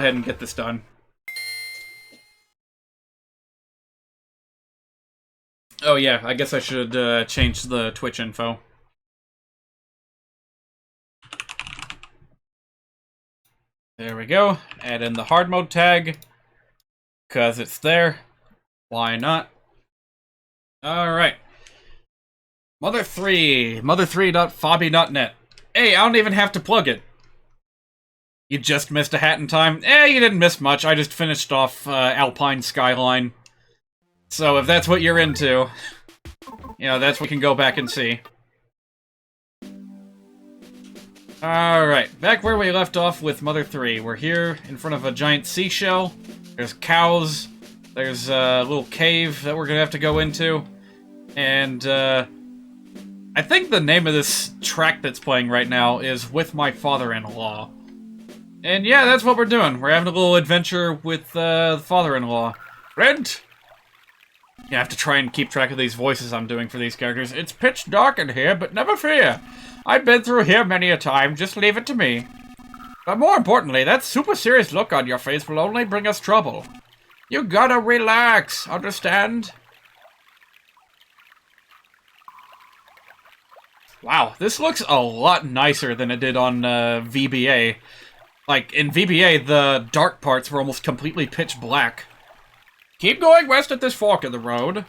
ahead and get this done. Oh yeah, I guess I should change the Twitch info. There we go. Add in the hard mode tag. Because it's there. Why not? Alright. Mother3. Mother3.fobby.net. Hey, I don't even have to plug it. You just missed a hat in time? You didn't miss much. I just finished off Alpine Skyline. So if that's what you're into, you know, that's what we can go back and see. Alright, back where we left off with Mother 3. We're here in front of a giant seashell. There's cows. There's a little cave that we're gonna have to go into. And, I think the name of this track that's playing right now is With My Father-in-Law. And yeah, that's what we're doing. We're having a little adventure with, the father-in-law. Red! You have to try and keep track of these voices I'm doing for these characters. It's pitch dark in here, but never fear. I've been through here many a time, just leave it to me. But more importantly, that super serious look on your face will only bring us trouble. You gotta relax, understand? Wow, this looks a lot nicer than it did on VBA. Like, in VBA, the dark parts were almost completely pitch black. Keep going west at this fork in the road.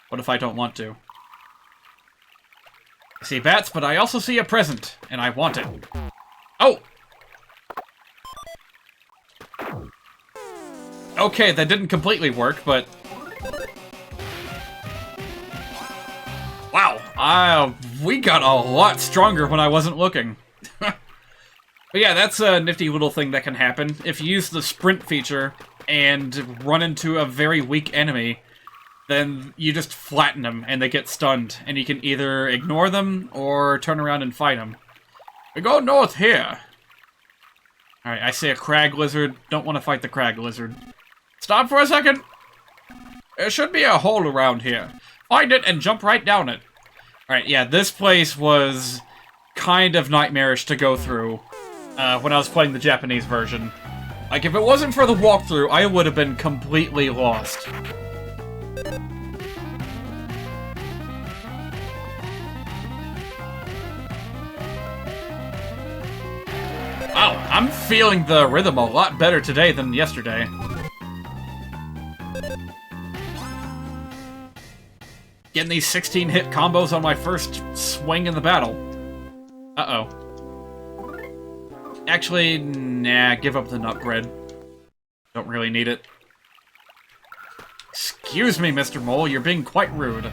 What if I don't want to? I see bats, but I also see a present, and I want it. Oh! Okay, that didn't completely work, but... Wow, we got a lot stronger when I wasn't looking. But yeah, that's a nifty little thing that can happen. If you use the sprint feature and run into a very weak enemy, then you just flatten them and they get stunned, and you can either ignore them or turn around and fight them. We go north here. Alright, I see a crag lizard. Don't want to fight the crag lizard. Stop for a second. There should be a hole around here. Find it and jump right down it. Alright, yeah, this place was kind of nightmarish to go through when I was playing the Japanese version. Like, if it wasn't for the walkthrough, I would have been completely lost. Wow, I'm feeling the rhythm a lot better today than yesterday. Getting these 16-hit combos on my first swing in the battle. Uh-oh. Actually, nah, give up the nut bread. Don't really need it. Excuse me, Mr. Mole, you're being quite rude.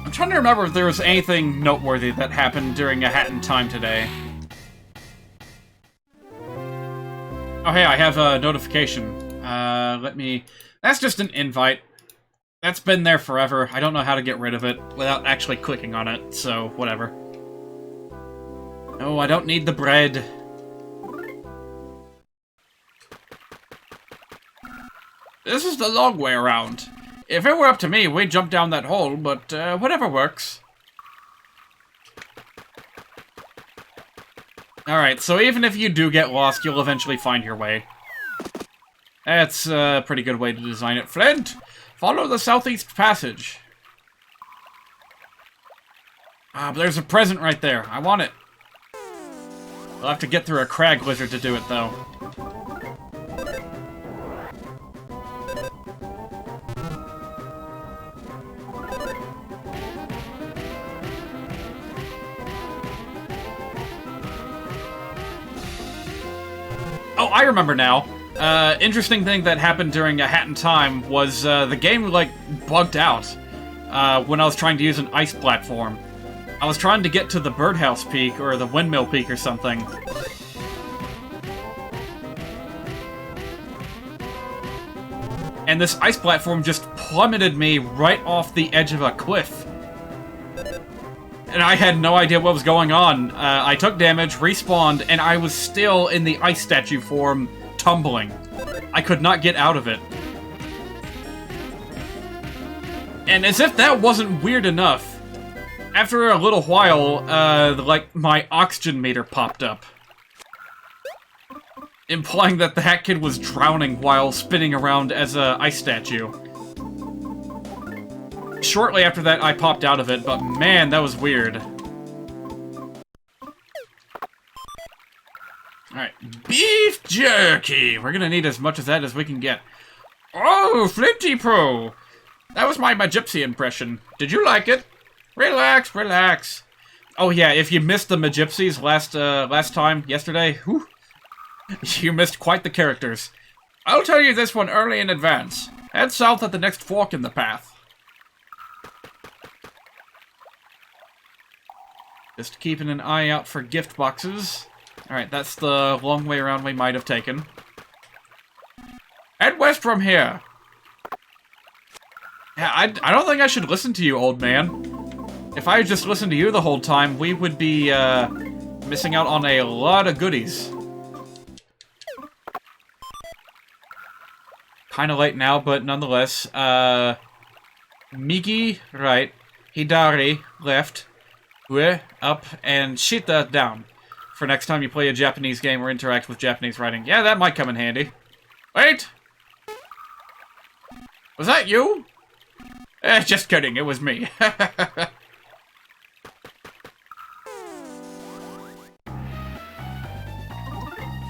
I'm trying to remember if there was anything noteworthy that happened during a Hat in Time today. Oh, hey, I have a notification. That's just an invite. That's been there forever. I don't know how to get rid of it without actually clicking on it, so whatever. No, I don't need the bread. This is the long way around. If it were up to me, we'd jump down that hole, but whatever works. Alright, so even if you do get lost, you'll eventually find your way. That's a pretty good way to design it. Flint! Follow the southeast passage. Ah, but there's a present right there. I want it. We'll have to get through a crag lizard to do it, though. Oh, I remember now. Interesting thing that happened during a Hat in Time was the game, like, bugged out when I was trying to use an ice platform. I was trying to get to the birdhouse peak, or the windmill peak or something. And this ice platform just plummeted me right off the edge of a cliff. and I had no idea what was going on. I took damage, respawned, and I was still in the ice statue form, tumbling. I could not get out of it. And as if that wasn't weird enough, after a little while, like, my oxygen meter popped up. Implying that that kid was drowning while spinning around as a ice statue. Shortly after that, I popped out of it, but man, that was weird. Alright, beef jerky! We're gonna need as much of that as we can get. Oh, Flinty Pro! That was my Magypsy impression. Did you like it? Relax, relax. Oh yeah, if you missed the Magypsies last time, yesterday, whew, you missed quite the characters. I'll tell you this one early in advance. Head south at the next fork in the path. Just keeping an eye out for gift boxes. Alright, that's the long way around we might have taken. Head west from here. Yeah, I don't think I should listen to you, old man. If I just listened to you the whole time, we would be, missing out on a lot of goodies. Kinda late now, but nonetheless, Miki, right. Hidari, left. Ue, up, and Shita, down. For next time you play a Japanese game or interact with Japanese writing. Yeah, that might come in handy. Wait! Was that you? Just kidding, it was me.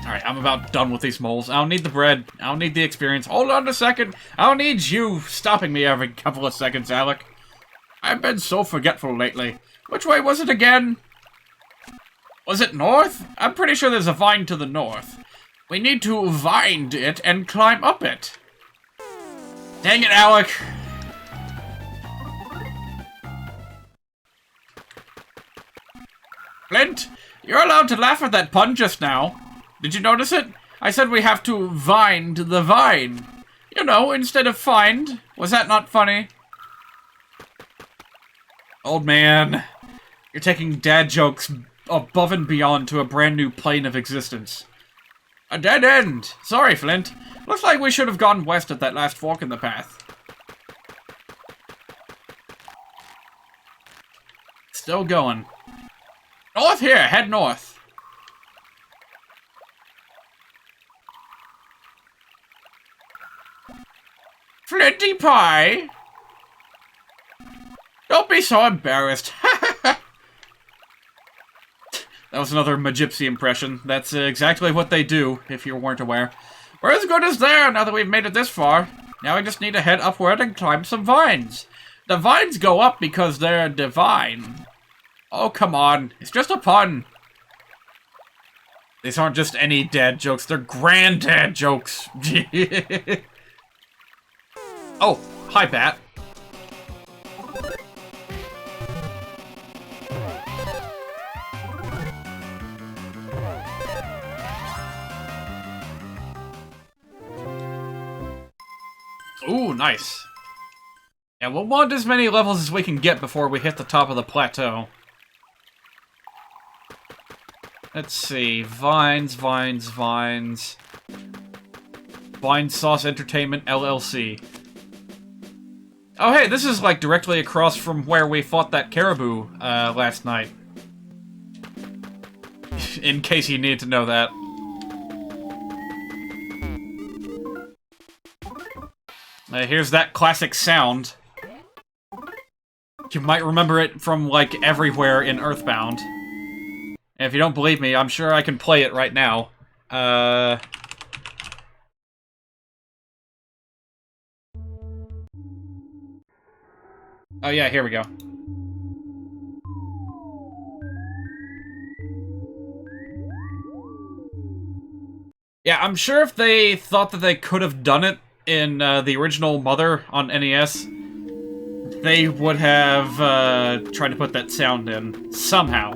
Alright, I'm about done with these moles. I don't need the bread. I don't need the experience. Hold on a second. I don't need you stopping me every couple of seconds, Alec. I've been so forgetful lately. Which way was it again? Was it north? I'm pretty sure there's a vine to the north. We need to vine it and climb up it. Dang it, Alec. Flint, you're allowed to laugh at that pun just now. Did you notice it? I said we have to vine the vine. You know, instead of find. Was that not funny? Old man, you're taking dad jokes above and beyond to a brand new plane of existence. A dead end. Sorry, Flint. Looks like we should have gone west at that last fork in the path. Still going. North here, head north. Flinty Pie! Don't be so embarrassed. That was another Magypsy impression. That's exactly what they do, if you weren't aware. We're as good as there now that we've made it this far. Now we just need to head upward and climb some vines. The vines go up because they're divine. Oh, come on. It's just a pun. These aren't just any dad jokes. They're granddad jokes. Oh, hi, Bat. Ooh, nice. Yeah, we'll want as many levels as we can get before we hit the top of the plateau. Let's see. Vines, vines, vines. Vine Sauce Entertainment, LLC. Oh, hey, this is, like, directly across from where we fought that caribou, last night. In case you needed to know that. Here's that classic sound. You might remember it from, like, everywhere in Earthbound. And if you don't believe me, I'm sure I can play it right now. Oh yeah, here we go. Yeah, I'm sure if they thought that they could have done it in the original Mother on NES, they would have tried to put that sound in somehow.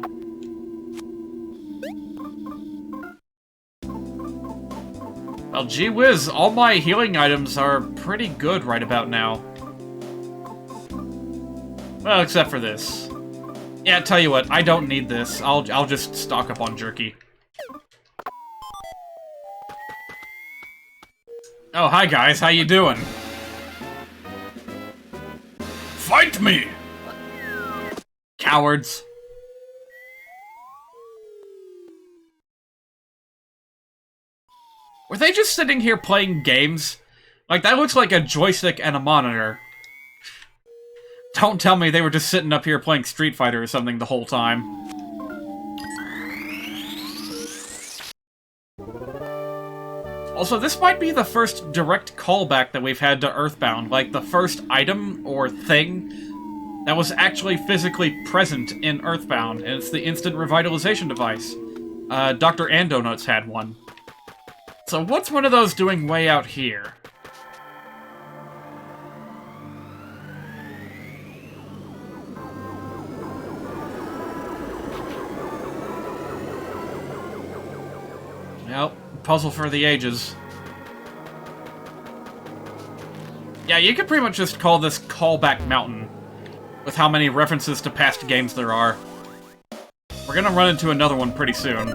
Well, gee whiz, all my healing items are pretty good right about now. Well, except for this. Yeah, tell you what, I don't need this. I'll just stock up on jerky. Oh, hi guys, how you doing? Fight me! Cowards. Were they just sitting here playing games? Like, that looks like a joystick and a monitor. Don't tell me they were just sitting up here playing Street Fighter or something the whole time. Also, this might be the first direct callback that we've had to Earthbound. Like, the first item or thing that was actually physically present in Earthbound, and it's the instant revitalization device. Dr. Andonuts had one. So what's one of those doing way out here? Well, puzzle for the ages. Yeah, you could pretty much just call this Callback Mountain, with how many references to past games there are. We're gonna run into another one pretty soon.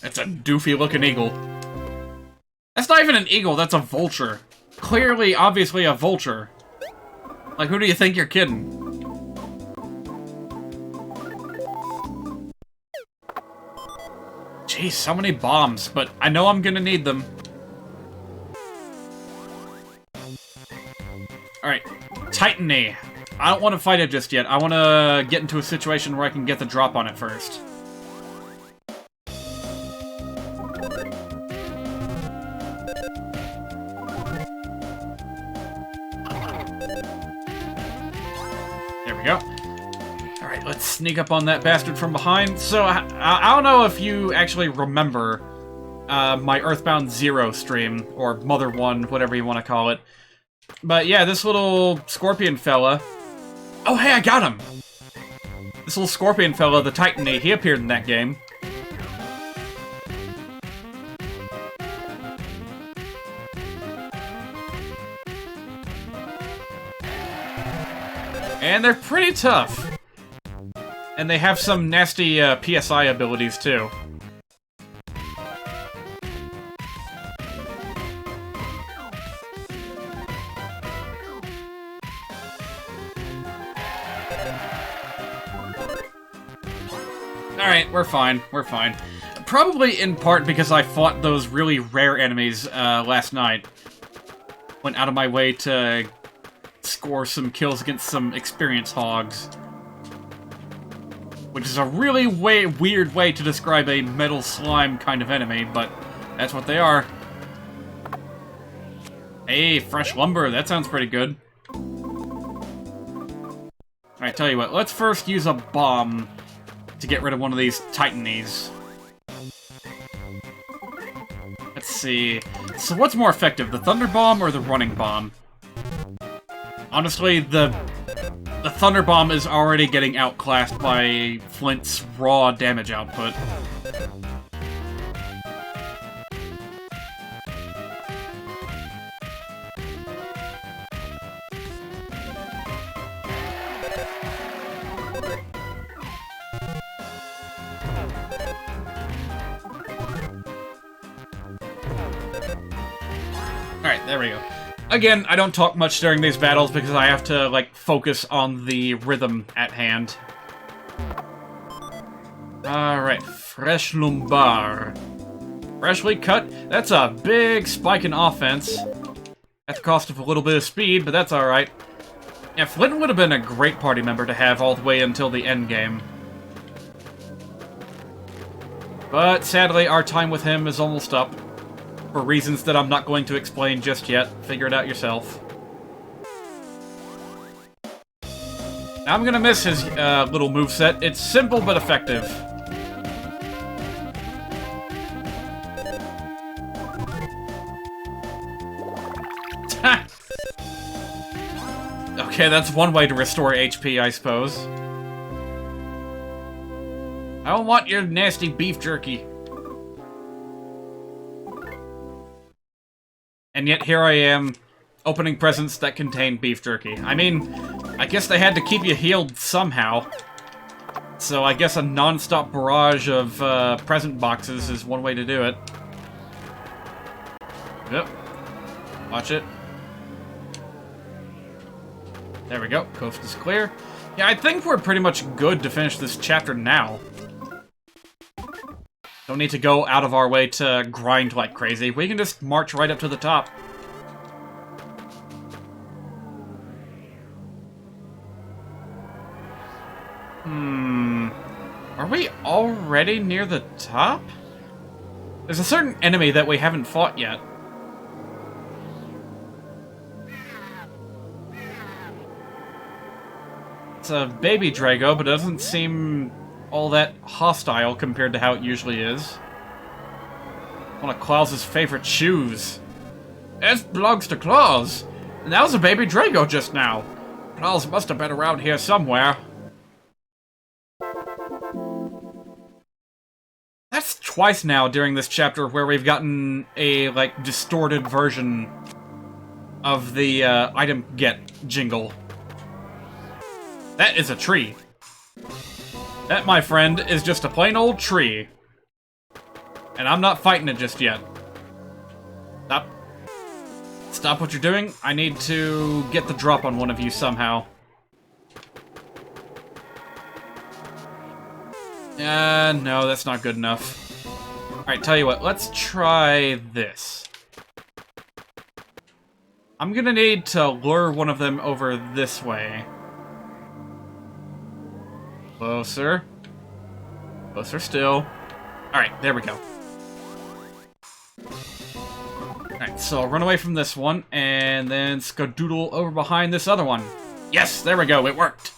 It's a doofy-looking eagle. That's not even an eagle, that's a vulture. Clearly, obviously a vulture. Like, who do you think you're kidding? Jeez, so many bombs, but I know I'm gonna need them. Alright, Titany. I don't want to fight it just yet. I want to get into a situation where I can get the drop on it first. There we go. Alright, let's sneak up on that bastard from behind. So, I don't know if you actually remember my Earthbound Zero stream, or Mother 1, whatever you want to call it. But yeah, this little scorpion fella... Oh, hey, I got him! This little scorpion fella, the Titany, he appeared in that game. And they're pretty tough. And they have some nasty PSI abilities, too. Alright, we're fine. We're fine. Probably in part because I fought those really rare enemies last night. Went out of my way to score some kills against some experience hogs. Which is a really weird way to describe a metal slime kind of enemy, but that's what they are. Hey, fresh lumber, that sounds pretty good. Alright, tell you what, let's first use a bomb to get rid of one of these Titanies. Let's see. So what's more effective, the Thunder Bomb or the Running Bomb? Honestly, the Thunder Bomb is already getting outclassed by Flint's raw damage output. Alright, there we go. Again, I don't talk much during these battles because I have to, like, focus on the rhythm at hand. Alright, fresh lumbar. Freshly cut? That's a big spike in offense. At the cost of a little bit of speed, but that's alright. Yeah, Flint would have been a great party member to have all the way until the end game. But sadly, our time with him is almost up. For reasons that I'm not going to explain just yet. Figure it out yourself. I'm gonna miss his little moveset. It's simple but effective. Okay, that's one way to restore HP, I suppose. I don't want your nasty beef jerky. And yet here I am, opening presents that contain beef jerky. I mean, I guess they had to keep you healed somehow. So I guess a non-stop barrage of present boxes is one way to do it. Yep. Watch it. There we go. Coast is clear. Yeah, I think we're pretty much good to finish this chapter now. Don't need to go out of our way to grind like crazy. We can just march right up to the top. Are we already near the top? There's a certain enemy that we haven't fought yet. It's a baby Drego, but it doesn't seem all that hostile compared to how it usually is. One of Klaus's favorite shoes. This belongs to Klaus. And that was a baby Drego just now. Klaus must have been around here somewhere. That's twice now during this chapter where we've gotten a, like, distorted version of the item get jingle. That is a tree. That, my friend, is just a plain old tree. And I'm not fighting it just yet. Stop. Stop what you're doing. I need to get the drop on one of you somehow. No, that's not good enough. Alright, tell you what, let's try this. I'm gonna need to lure one of them over this way. Closer. Closer still. Alright, there we go. Alright, so I'll run away from this one, and then skadoodle over behind this other one. Yes, there we go, it worked!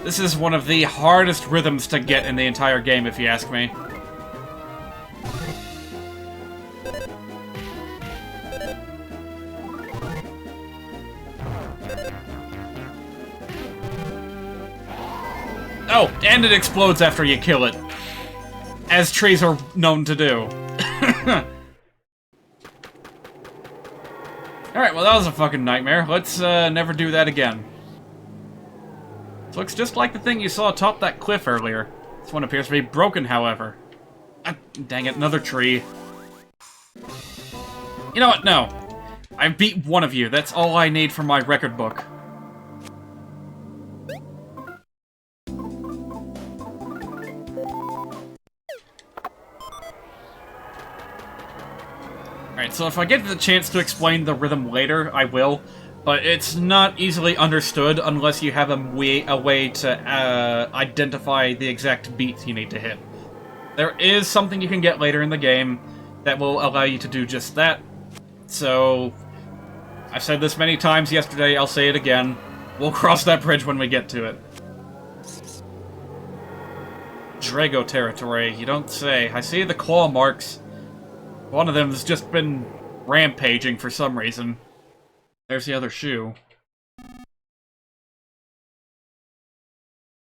This is one of the hardest rhythms to get in the entire game, if you ask me. Oh, and it explodes after you kill it. As trees are known to do. Alright, well that was a fucking nightmare. Let's never do that again. Looks just like the thing you saw atop that cliff earlier. This one appears to be broken, however. Ah, dang it, another tree. You know what? No. I beat one of you. That's all I need for my record book. Alright, so if I get the chance to explain the rhythm later, I will. But it's not easily understood unless you have a way to identify the exact beats you need to hit. There is something you can get later in the game that will allow you to do just that. So, I've said this many times yesterday, I'll say it again. We'll cross that bridge when we get to it. Drego territory, you don't say. I see the claw marks. One of them has just been rampaging for some reason. There's the other shoe.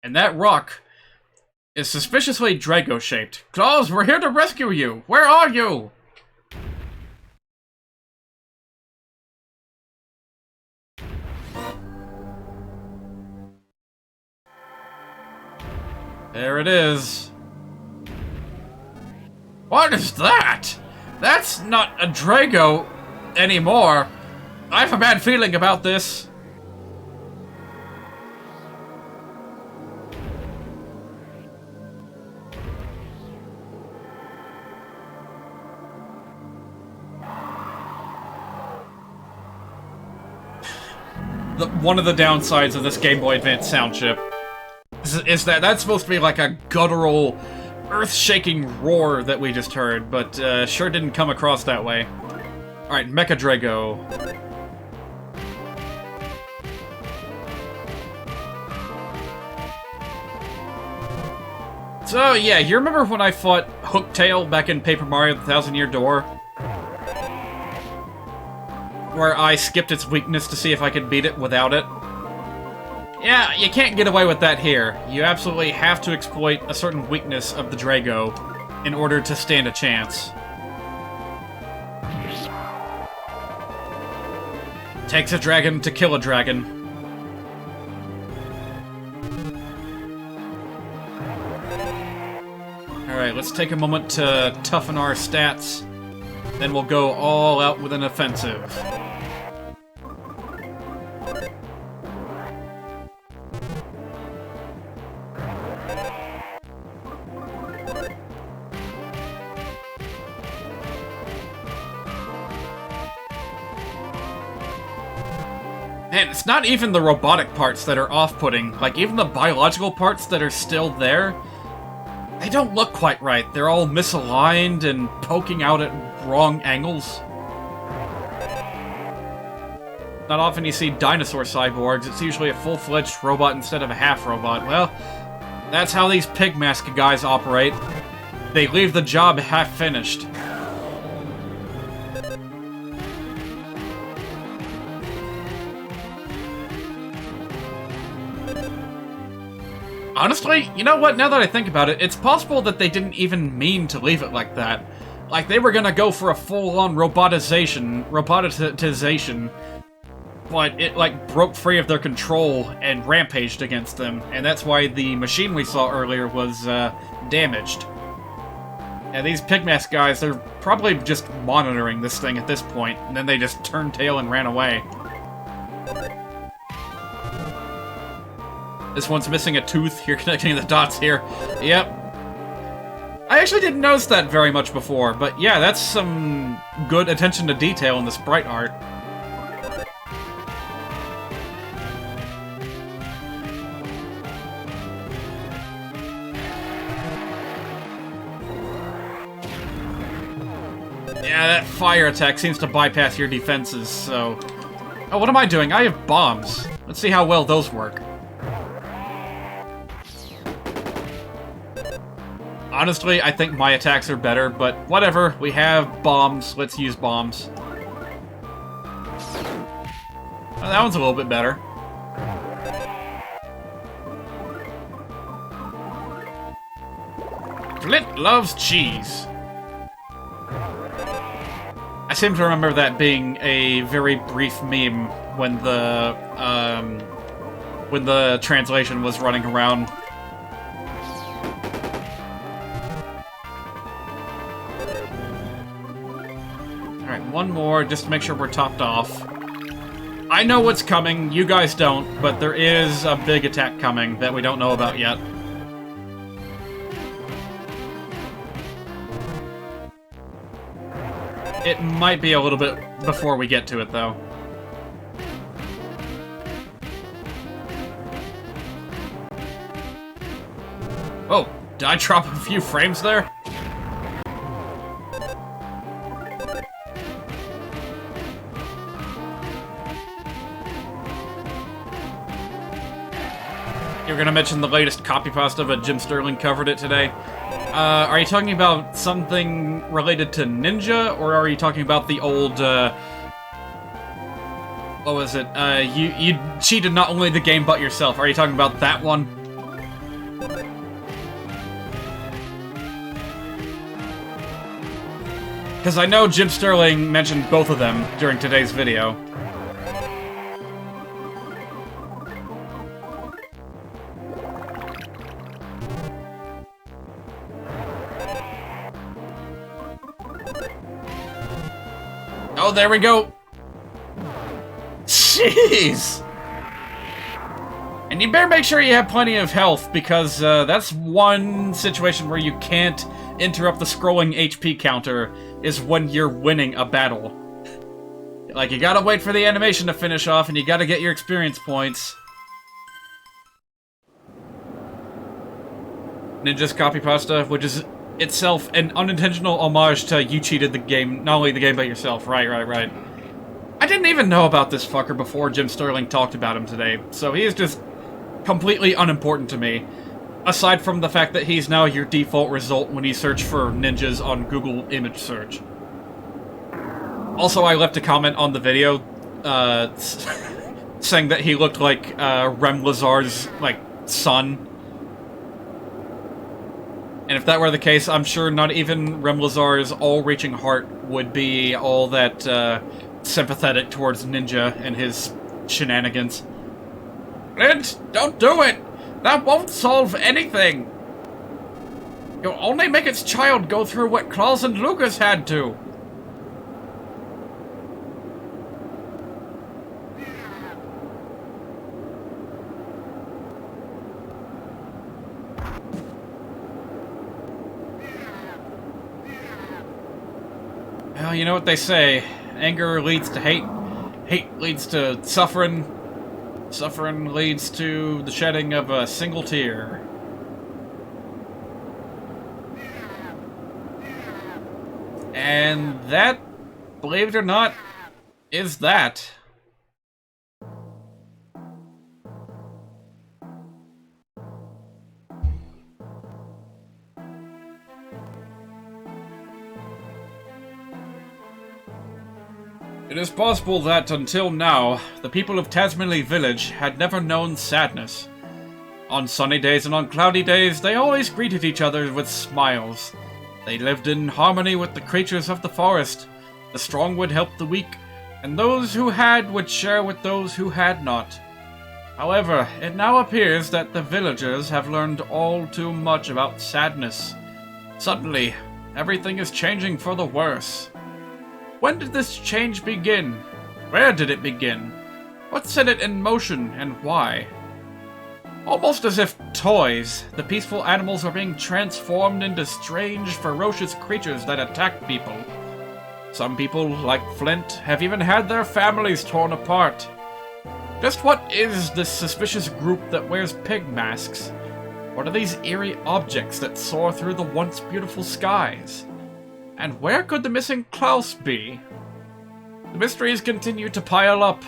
And that rock is suspiciously Drego-shaped. Klaus, we're here to rescue you! Where are you? There it is. What is that? That's not a Drego anymore. I have a bad feeling about this. One of the downsides of this Game Boy Advance sound chip is that that's supposed to be like a guttural, earth-shaking roar that we just heard, but sure didn't come across that way. Alright, Mecca Drego. So, yeah, you remember when I fought Hooktail back in Paper Mario: The Thousand Year Door? where I skipped its weakness to see if I could beat it without it. Yeah, you can't get away with that here. You absolutely have to exploit a certain weakness of the Drego in order to stand a chance. Takes a dragon to kill a dragon. Alright, let's take a moment to toughen our stats. Then we'll go all out with an offensive. And it's not even the robotic parts that are off-putting. Like, even the biological parts that are still there, they don't look quite right. They're all misaligned and poking out at wrong angles. Not often you see dinosaur cyborgs. It's usually a full-fledged robot instead of a half-robot. Well, that's how these pig mask guys operate. They leave the job half-finished. Honestly, you know what, now that I think about it, it's possible that they didn't even mean to leave it like that. Like, they were gonna go for a full-on robotization, but it, like, broke free of their control and rampaged against them, and that's why the machine we saw earlier was, damaged. Yeah, these Pigmask guys, they're probably just monitoring this thing at this point, and then they just turned tail and ran away. This one's missing a tooth. You're connecting the dots here. Yep. I actually didn't notice that very much before, but yeah, that's some good attention to detail in the sprite art. Yeah, that fire attack seems to bypass your defenses, so... Oh, what am I doing? I have bombs. Let's see how well those work. Honestly, I think my attacks are better, but whatever. We have bombs. Let's use bombs. Oh, that one's a little bit better. Flint loves cheese. I seem to remember that being a very brief meme when the translation was running around. One more, just to make sure we're topped off. I know what's coming, you guys don't, but there is a big attack coming that we don't know about yet. It might be a little bit before we get to it, though. Oh, did I drop a few frames there? You're gonna mention the latest copy pasta, but Jim Sterling covered it today. Are you talking about something related to Ninja, or are you talking about the old, what was it? You cheated not only the game, but yourself. Are you talking about that one? Because I know Jim Sterling mentioned both of them during today's video. Oh, there we go. Jeez. And you better make sure you have plenty of health, because that's one situation where you can't interrupt the scrolling HP counter, is when you're winning a battle. Like, you gotta wait for the animation to finish off, and you gotta get your experience points. Ninja's copy pasta, which is itself an unintentional homage to you cheated the game, not only the game but yourself. Right. I didn't even know about this fucker before Jim Sterling talked about him today, so he is just completely unimportant to me, aside from the fact that he's now your default result when you search for ninjas on Google image search. Also, I left a comment on the video, saying that he looked like, Remlazar's, like, son. And if that were the case, I'm sure not even Remlazar's all-reaching heart would be all that, sympathetic towards Ninja and his shenanigans. Flint, don't do it! That won't solve anything! You'll only make its child go through what Klaus and Lucas had to! Well, you know what they say. Anger leads to hate. Hate leads to suffering. Suffering leads to the shedding of a single tear. And that, believe it or not, is that. It is possible that, until now, the people of Tasmanley Village had never known sadness. On sunny days and on cloudy days, they always greeted each other with smiles. They lived in harmony with the creatures of the forest. The strong would help the weak, and those who had would share with those who had not. However, it now appears that the villagers have learned all too much about sadness. Suddenly, everything is changing for the worse. When did this change begin? Where did it begin? What set it in motion, and why? Almost as if toys, the peaceful animals are being transformed into strange, ferocious creatures that attack people. Some people, like Flint, have even had their families torn apart. Just what is this suspicious group that wears pig masks? What are these eerie objects that soar through the once beautiful skies? And where could the missing Klaus be? The mysteries continue to pile up.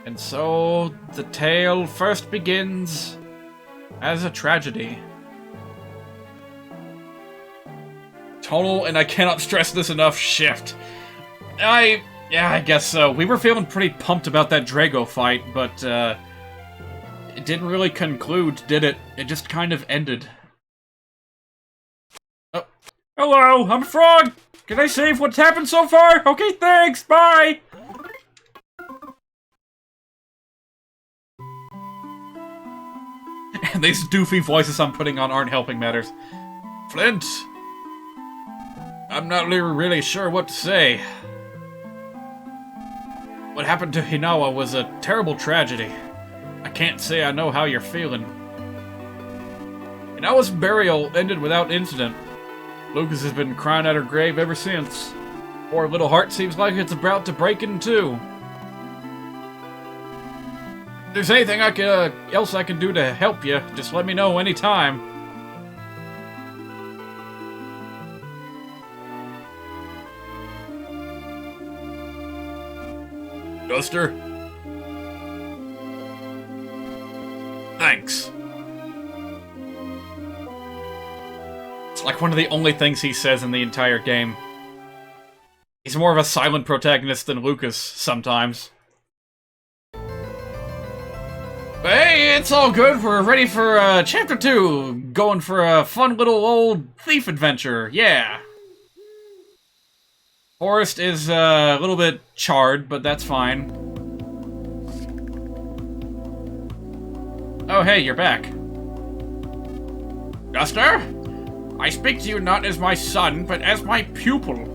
And so, the tale first begins as a tragedy. Tonal, and I cannot stress this enough, shift. I guess so. We were feeling pretty pumped about that Drego fight, but, it didn't really conclude, did it? It just kind of ended. Oh. Hello, I'm Frog! Can I save what's happened so far? Okay, thanks, bye! And these doofy voices I'm putting on aren't helping matters. Flint! I'm not really sure what to say. What happened to Hinawa was a terrible tragedy. I can't say I know how you're feeling. Hinawa's burial ended without incident. Lucas has been crying at her grave ever since. Poor little heart seems like it's about to break in two. If there's anything else I can do to help you, just let me know anytime. Duster? Thanks. It's like one of the only things he says in the entire game. He's more of a silent protagonist than Lucas, sometimes. But hey, it's all good. We're ready for Chapter 2. Going for a fun little old thief adventure. Yeah. Forest is a little bit charred, but that's fine. Oh, hey, you're back. Duster? I speak to you not as my son, but as my pupil.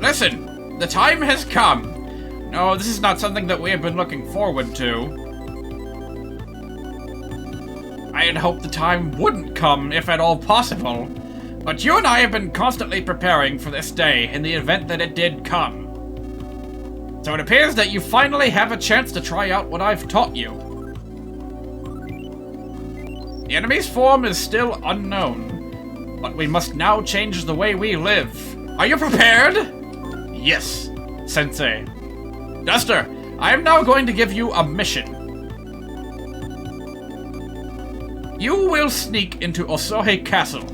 Listen, the time has come. No, this is not something that we have been looking forward to. I had hoped the time wouldn't come, if at all possible. But you and I have been constantly preparing for this day in the event that it did come. So it appears that you finally have a chance to try out what I've taught you. The enemy's form is still unknown, but we must now change the way we live. Are you prepared? Yes, Sensei. Duster, I am now going to give you a mission. You will sneak into Osohe Castle.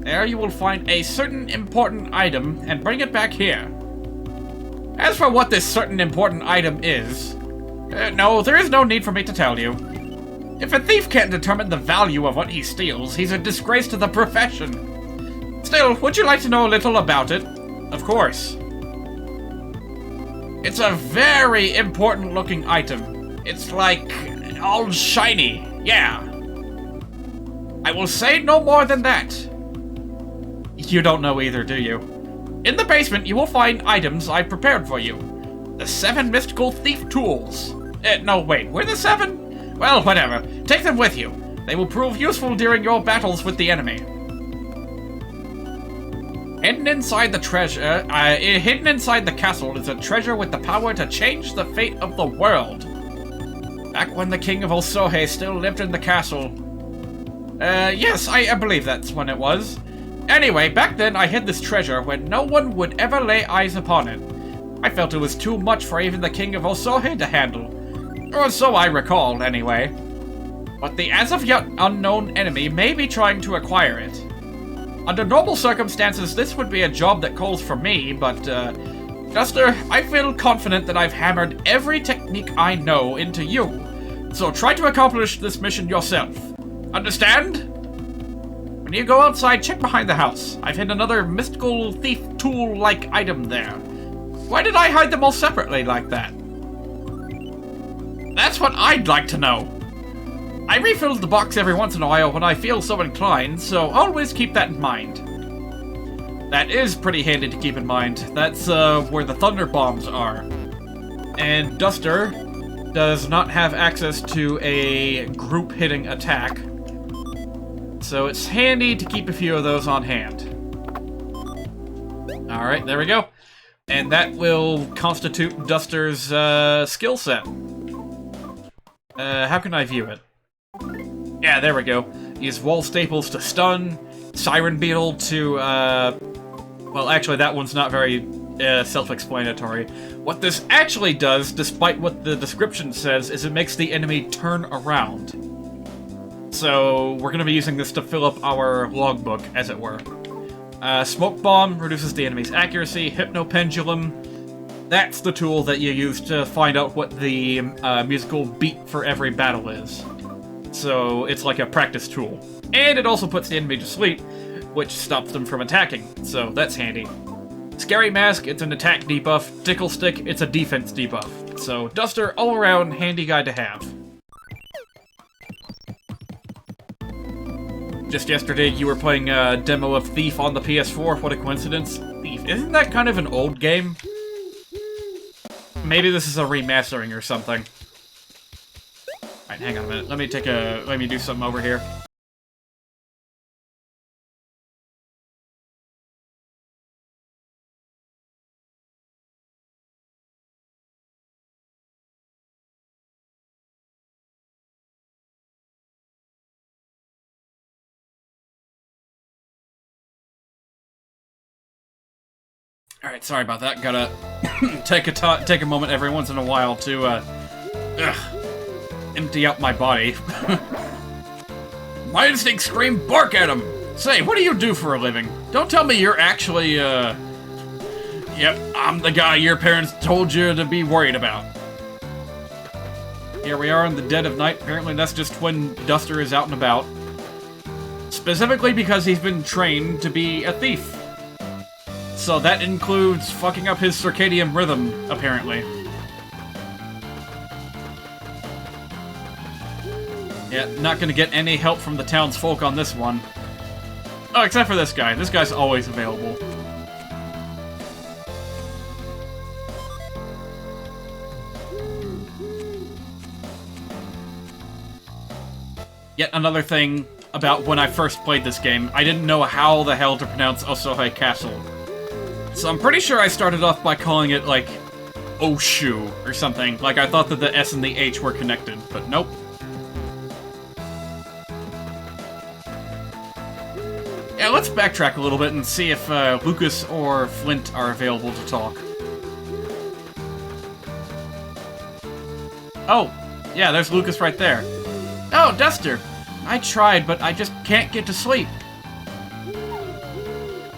There you will find a certain important item and bring it back here. As for what this certain important item is, no, there is no need for me to tell you. If a thief can't determine the value of what he steals, he's a disgrace to the profession. Still, would you like to know a little about it? Of course. It's a very important looking item. It's like all shiny, yeah. I will say no more than that. You don't know either, do you? In the basement, you will find items I prepared for you. The 7 mystical thief tools. No, wait, were the 7? Well, whatever. Take them with you. They will prove useful during your battles with the enemy. Hidden inside the castle is a treasure with the power to change the fate of the world. Back when the king of Osohe still lived in the castle. Yes, I believe that's when it was. Anyway, back then I hid this treasure when no one would ever lay eyes upon it. I felt it was too much for even the king of Osohe to handle. Or so I recall, anyway. But the as-of-yet unknown enemy may be trying to acquire it. Under normal circumstances, this would be a job that calls for me, but, Duster, I feel confident that I've hammered every technique I know into you. So try to accomplish this mission yourself. Understand? When you go outside, check behind the house. I've hid another mystical thief tool-like item there. Why did I hide them all separately like that? That's what I'd like to know. I refill the box every once in a while when I feel so inclined, so always keep that in mind. That is pretty handy to keep in mind. That's where the thunder bombs are. And Duster does not have access to a group hitting attack, so it's handy to keep a few of those on hand. Alright, there we go. And that will constitute Duster's skill set. How can I view it? Yeah, there we go. Use wall staples to stun, Siren Beetle to, well, actually, that one's not very self-explanatory. What this actually does, despite what the description says, is it makes the enemy turn around. So, we're going to be using this to fill up our logbook, as it were. Smoke Bomb reduces the enemy's accuracy. Hypno Pendulum, that's the tool that you use to find out what the musical beat for every battle is. So, it's like a practice tool. And it also puts the enemy to sleep, which stops them from attacking, so that's handy. Scary Mask, it's an attack debuff. Tickle Stick, it's a defense debuff. So, Duster, all-around handy guy to have. Just yesterday, you were playing a demo of Thief on the PS4. What a coincidence. Thief, isn't that kind of an old game? Maybe this is a remastering or something. Alright, hang on a minute. Let me do something over here. Alright, sorry about that. Gotta take a moment every once in a while to, empty out my body. My instincts scream, bark at him! Say, what do you do for a living? Don't tell me you're actually, Yep, I'm the guy your parents told you to be worried about. Here we are in the dead of night. Apparently that's just when Duster is out and about. Specifically because he's been trained to be a thief. So that includes fucking up his circadian rhythm, apparently. Yeah, not gonna get any help from the townsfolk on this one. Oh, except for this guy. This guy's always available. Yet another thing about when I first played this game, I didn't know how the hell to pronounce Osohe Castle. So I'm pretty sure I started off by calling it, like, Oshu or something. Like, I thought that the S and the H were connected, but nope. Yeah, let's backtrack a little bit and see if Lucas or Flint are available to talk. Oh, yeah, there's Lucas right there. Oh, Duster, I tried, but I just can't get to sleep.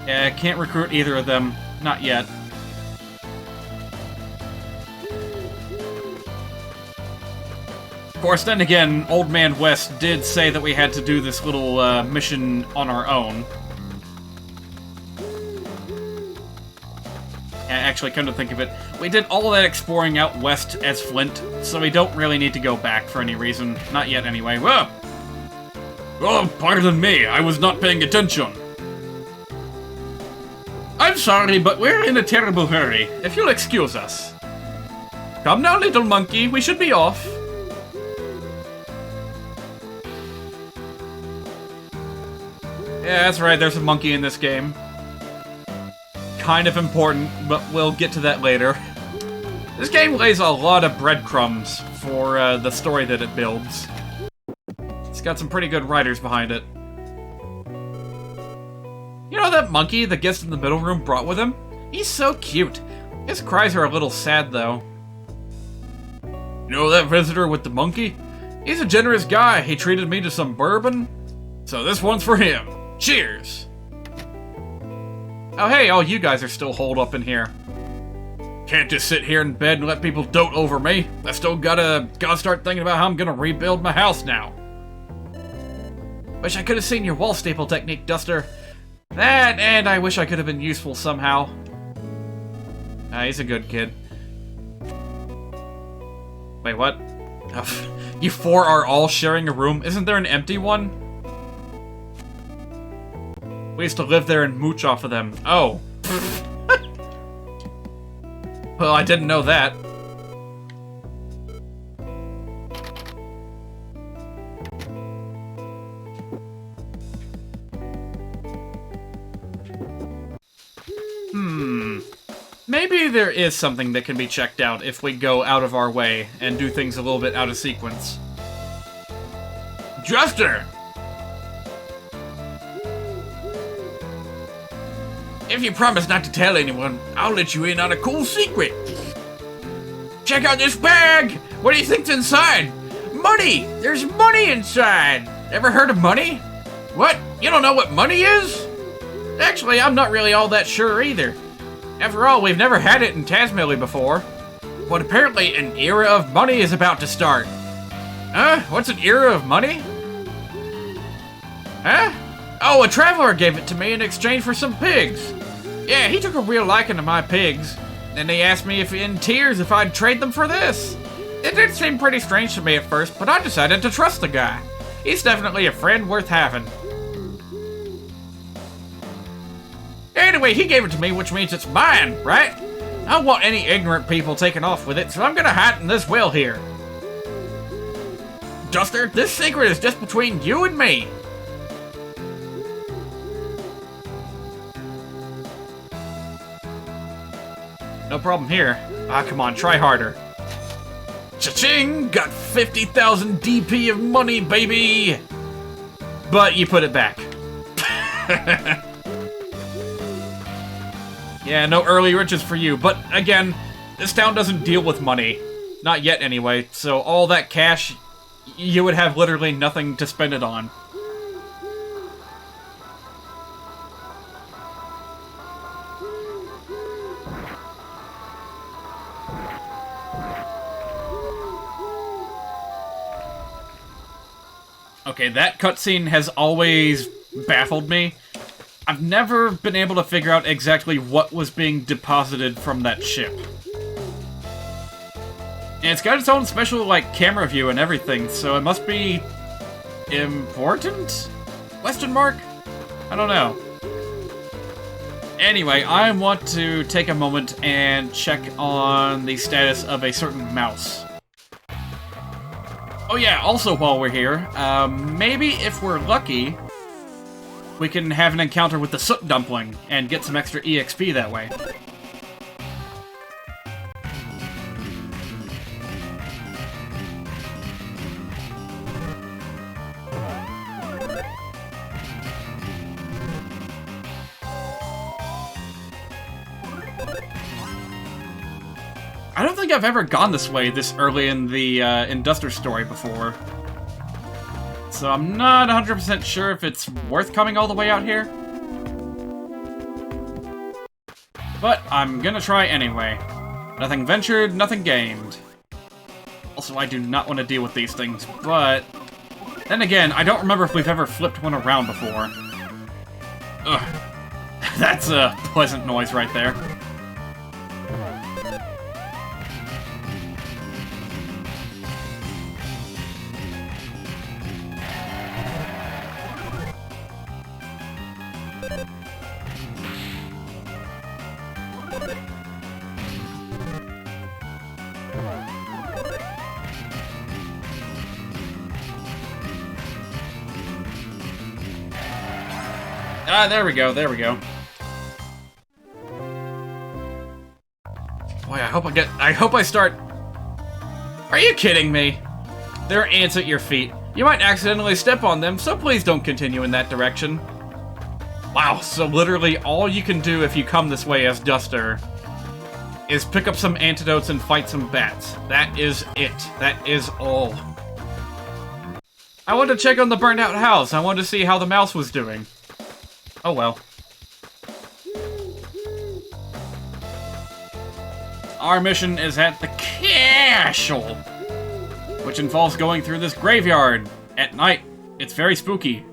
Yeah, I can't recruit either of them. Not yet. Of course, then again, Old Man West did say that we had to do this little mission on our own. Actually, come to think of it, we did all of that exploring out west as Flint, so we don't really need to go back for any reason. Not yet, anyway. Whoa! Oh, pardon me, I was not paying attention. I'm sorry, but we're in a terrible hurry. If you'll excuse us. Come now, little monkey, we should be off. Yeah, that's right, there's a monkey in this game. Kind of important, but we'll get to that later. This game lays a lot of breadcrumbs for the story that it builds. It's got some pretty good writers behind it. You know that monkey the guest in the middle room brought with him? He's so cute. His cries are a little sad, though. You know that visitor with the monkey? He's a generous guy. He treated me to some bourbon. So this one's for him. Cheers! Oh hey, all you guys are still holed up in here. Can't just sit here in bed and let people dote over me. I still gotta start thinking about how I'm gonna rebuild my house now. Wish I could have seen your wall staple technique, Duster. That, and I wish I could have been useful somehow. He's a good kid. Wait, what? Oh, you four are all sharing a room? Isn't there an empty one? We used to live there and mooch off of them. Oh. Well, I didn't know that. Maybe there is something that can be checked out if we go out of our way and do things a little bit out of sequence. Juster! If you promise not to tell anyone, I'll let you in on a cool secret. Check out this bag! What do you think's inside? Money! There's money inside! Ever heard of money? What? You don't know what money is? Actually, I'm not really all that sure either. After all, we've never had it in Tasmilly before. But apparently an era of money is about to start. Huh? What's an era of money? Huh? Oh, a traveler gave it to me in exchange for some pigs. Yeah, he took a real liking to my pigs. Then he asked me if in tears if I'd trade them for this. It did seem pretty strange to me at first, but I decided to trust the guy. He's definitely a friend worth having. Anyway, he gave it to me, which means it's mine, right? I don't want any ignorant people taking off with it, so I'm gonna hide in this well here. Duster, this secret is just between you and me. No problem here. Ah, come on, try harder. Cha-ching! Got 50,000 DP of money, baby! But you put it back. Yeah, no early riches for you. But again, this town doesn't deal with money. Not yet, anyway. So all that cash, you would have literally nothing to spend it on. Okay, that cutscene has always baffled me. I've never been able to figure out exactly what was being deposited from that ship. And it's got its own special, like, camera view and everything, so it must be... important? Question mark? I don't know. Anyway, I want to take a moment and check on the status of a certain mouse. Oh yeah, also while we're here, maybe if we're lucky, we can have an encounter with the Soot Dumpling and get some extra EXP that way. I don't think I've ever gone this way this early in the Duster story before. so I'm not 100% sure if it's worth coming all the way out here. But I'm gonna try anyway. Nothing ventured, nothing gained. Also, I do not want to deal with these things, but... Then again, I don't remember if we've ever flipped one around before. Ugh. That's a pleasant noise right there. Ah, there we go, there we go. Boy, I hope I start... Are you kidding me? There are ants at your feet. You might accidentally step on them, so please don't continue in that direction. Wow, so literally all you can do if you come this way as Duster is pick up some antidotes and fight some bats. That is it. That is all. I wanted to check on the burned out house. I wanted to see how the mouse was doing. Oh well. Our mission is at the castle, which involves going through this graveyard at night. It's very spooky.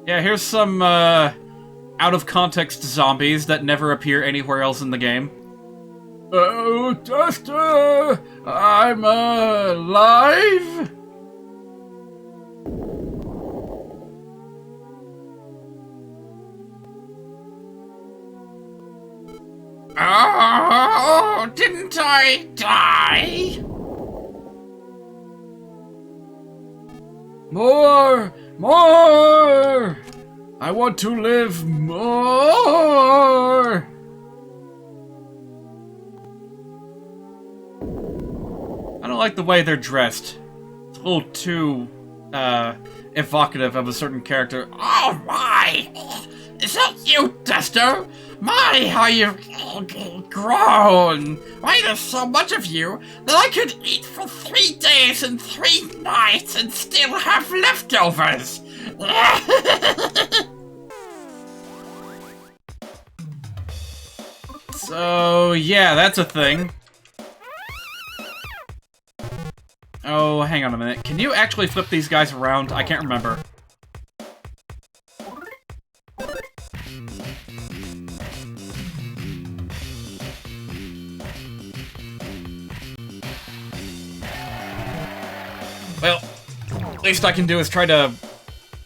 Yeah, here's some out-of-context zombies that never appear anywhere else in the game. Oh, Duster! I'm alive? Oh, didn't I die? More! More! I want to live more! I don't like the way they're dressed. It's a little too, evocative of a certain character. Oh my! Is that you, Duster? My, how you've grown! Why, there's so much of you that I could eat for 3 days and 3 nights and still have leftovers! So, yeah, that's a thing. Oh, hang on a minute. Can you actually flip these guys around? I can't remember. Well, least I can do is try to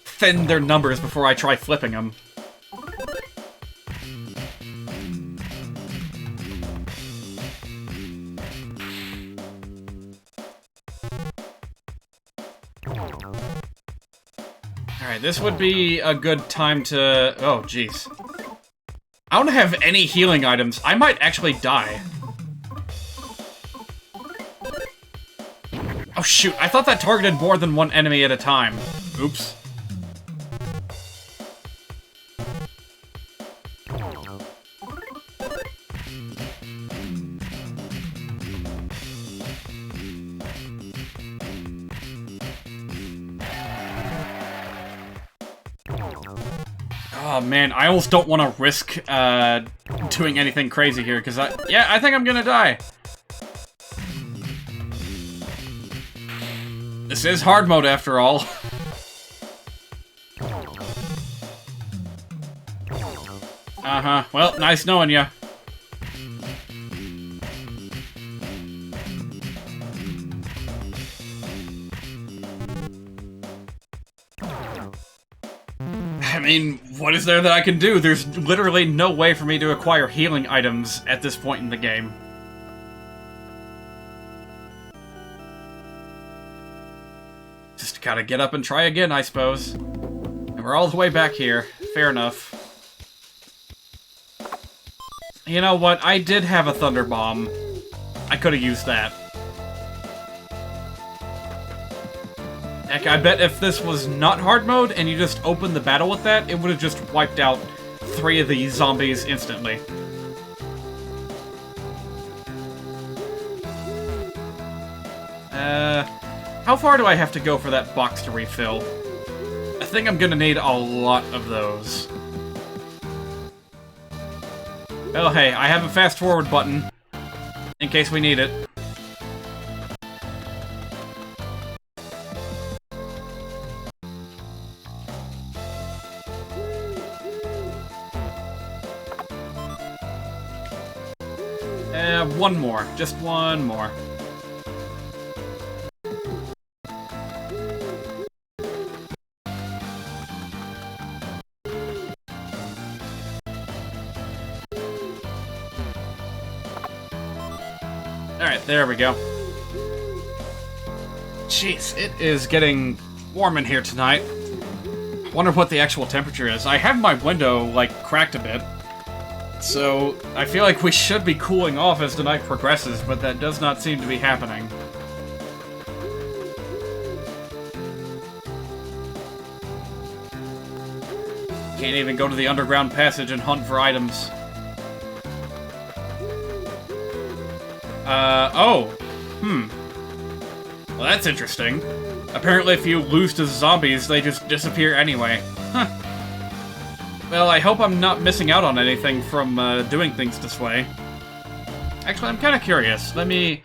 thin their numbers before I try flipping them. Alright, this would be a good time to... Oh, jeez. I don't have any healing items. I might actually die. Oh shoot, I thought that targeted more than one enemy at a time. Oops. Oh man, I almost don't want to risk doing anything crazy here, because I think I'm gonna die. This is hard mode after all. Uh-huh. Well, nice knowing ya. I mean, what is there that I can do? There's literally no way for me to acquire healing items at this point in the game. Just gotta get up and try again, I suppose. And we're all the way back here. Fair enough. You know what? I did have a Thunder Bomb. I could've used that. Heck, I bet if this was not hard mode and you just opened the battle with that, it would've just wiped out 3 of these zombies instantly. How far do I have to go for that box to refill? I think I'm gonna need a lot of those. Well, hey, I have a fast forward button, in case we need it. One more. Just one more. Alright, there we go. Jeez, it is getting warm in here tonight. Wonder what the actual temperature is. I have my window, like, cracked a bit. So, I feel like we should be cooling off as the night progresses, but that does not seem to be happening. Can't even go to the underground passage and hunt for items. Well, that's interesting. Apparently, if you lose to zombies, they just disappear anyway. Huh. Well, I hope I'm not missing out on anything from doing things this way. Actually, I'm kind of curious. Let me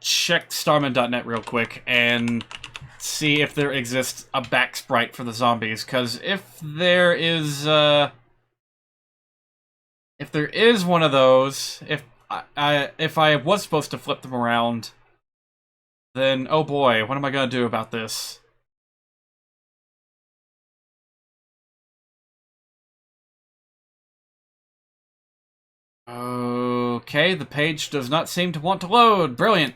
check starman.net real quick and see if there exists a back sprite for the zombies. Because if there is one of those, if I was supposed to flip them around, then oh boy, what am I gonna do about this? Okay, the page does not seem to want to load. Brilliant.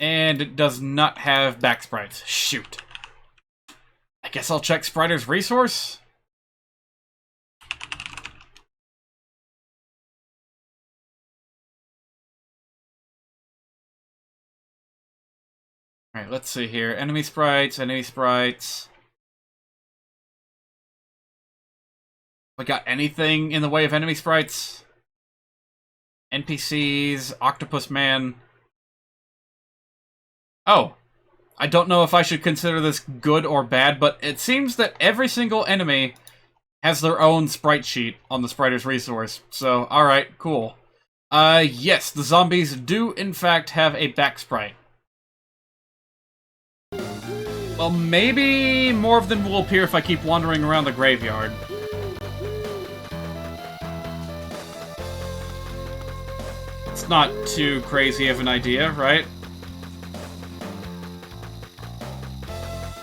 And it does not have back sprites. Shoot. I guess I'll check Spriter's resource? Alright, let's see here. Enemy sprites, enemy sprites. We got anything in the way of enemy sprites? NPCs, Octopus Man. Oh. I don't know if I should consider this good or bad, but it seems that every single enemy has their own sprite sheet on the Spriter's resource. So, alright, cool. Yes, the zombies do in fact have a back sprite. Well, maybe more of them will appear if I keep wandering around the graveyard. It's not too crazy of an idea, right?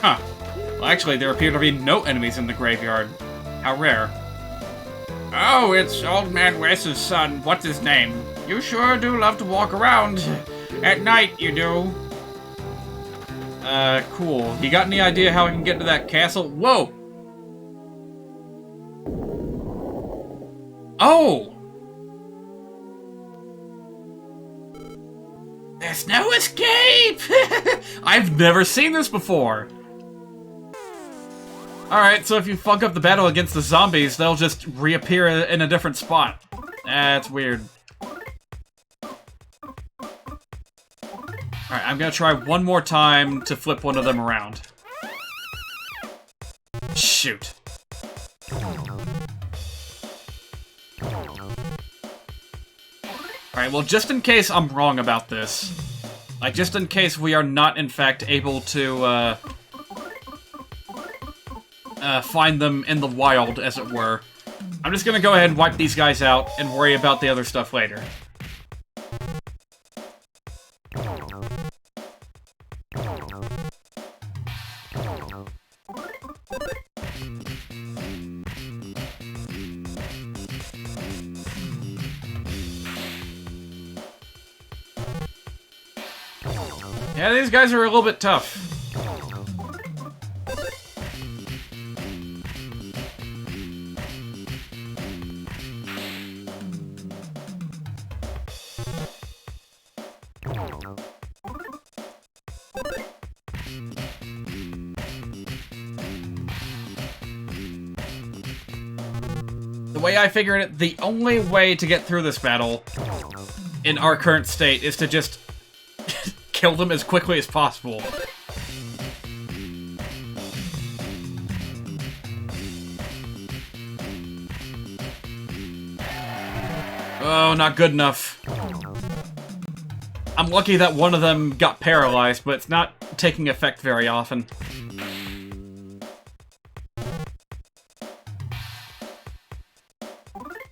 Huh. Well, actually, there appear to be no enemies in the graveyard. How rare. Oh, it's Old Man Wes's son. What's his name? You sure do love to walk around. At night, you do. Cool. You got any idea how I can get to that castle? Whoa! Oh! There's no escape! I've never seen this before! Alright, so if you fuck up the battle against the zombies, they'll just reappear in a different spot. That's weird. Alright, I'm gonna try one more time to flip one of them around. Shoot. Alright, well, just in case I'm wrong about this, like, just in case we are not, in fact, able to, find them in the wild, as it were, I'm just gonna go ahead and wipe these guys out and worry about the other stuff later. Yeah, these guys are a little bit tough. The way I figured it, the only way to get through this battle in our current state is to just kill them as quickly as possible. Oh, not good enough. I'm lucky that one of them got paralyzed, but it's not taking effect very often.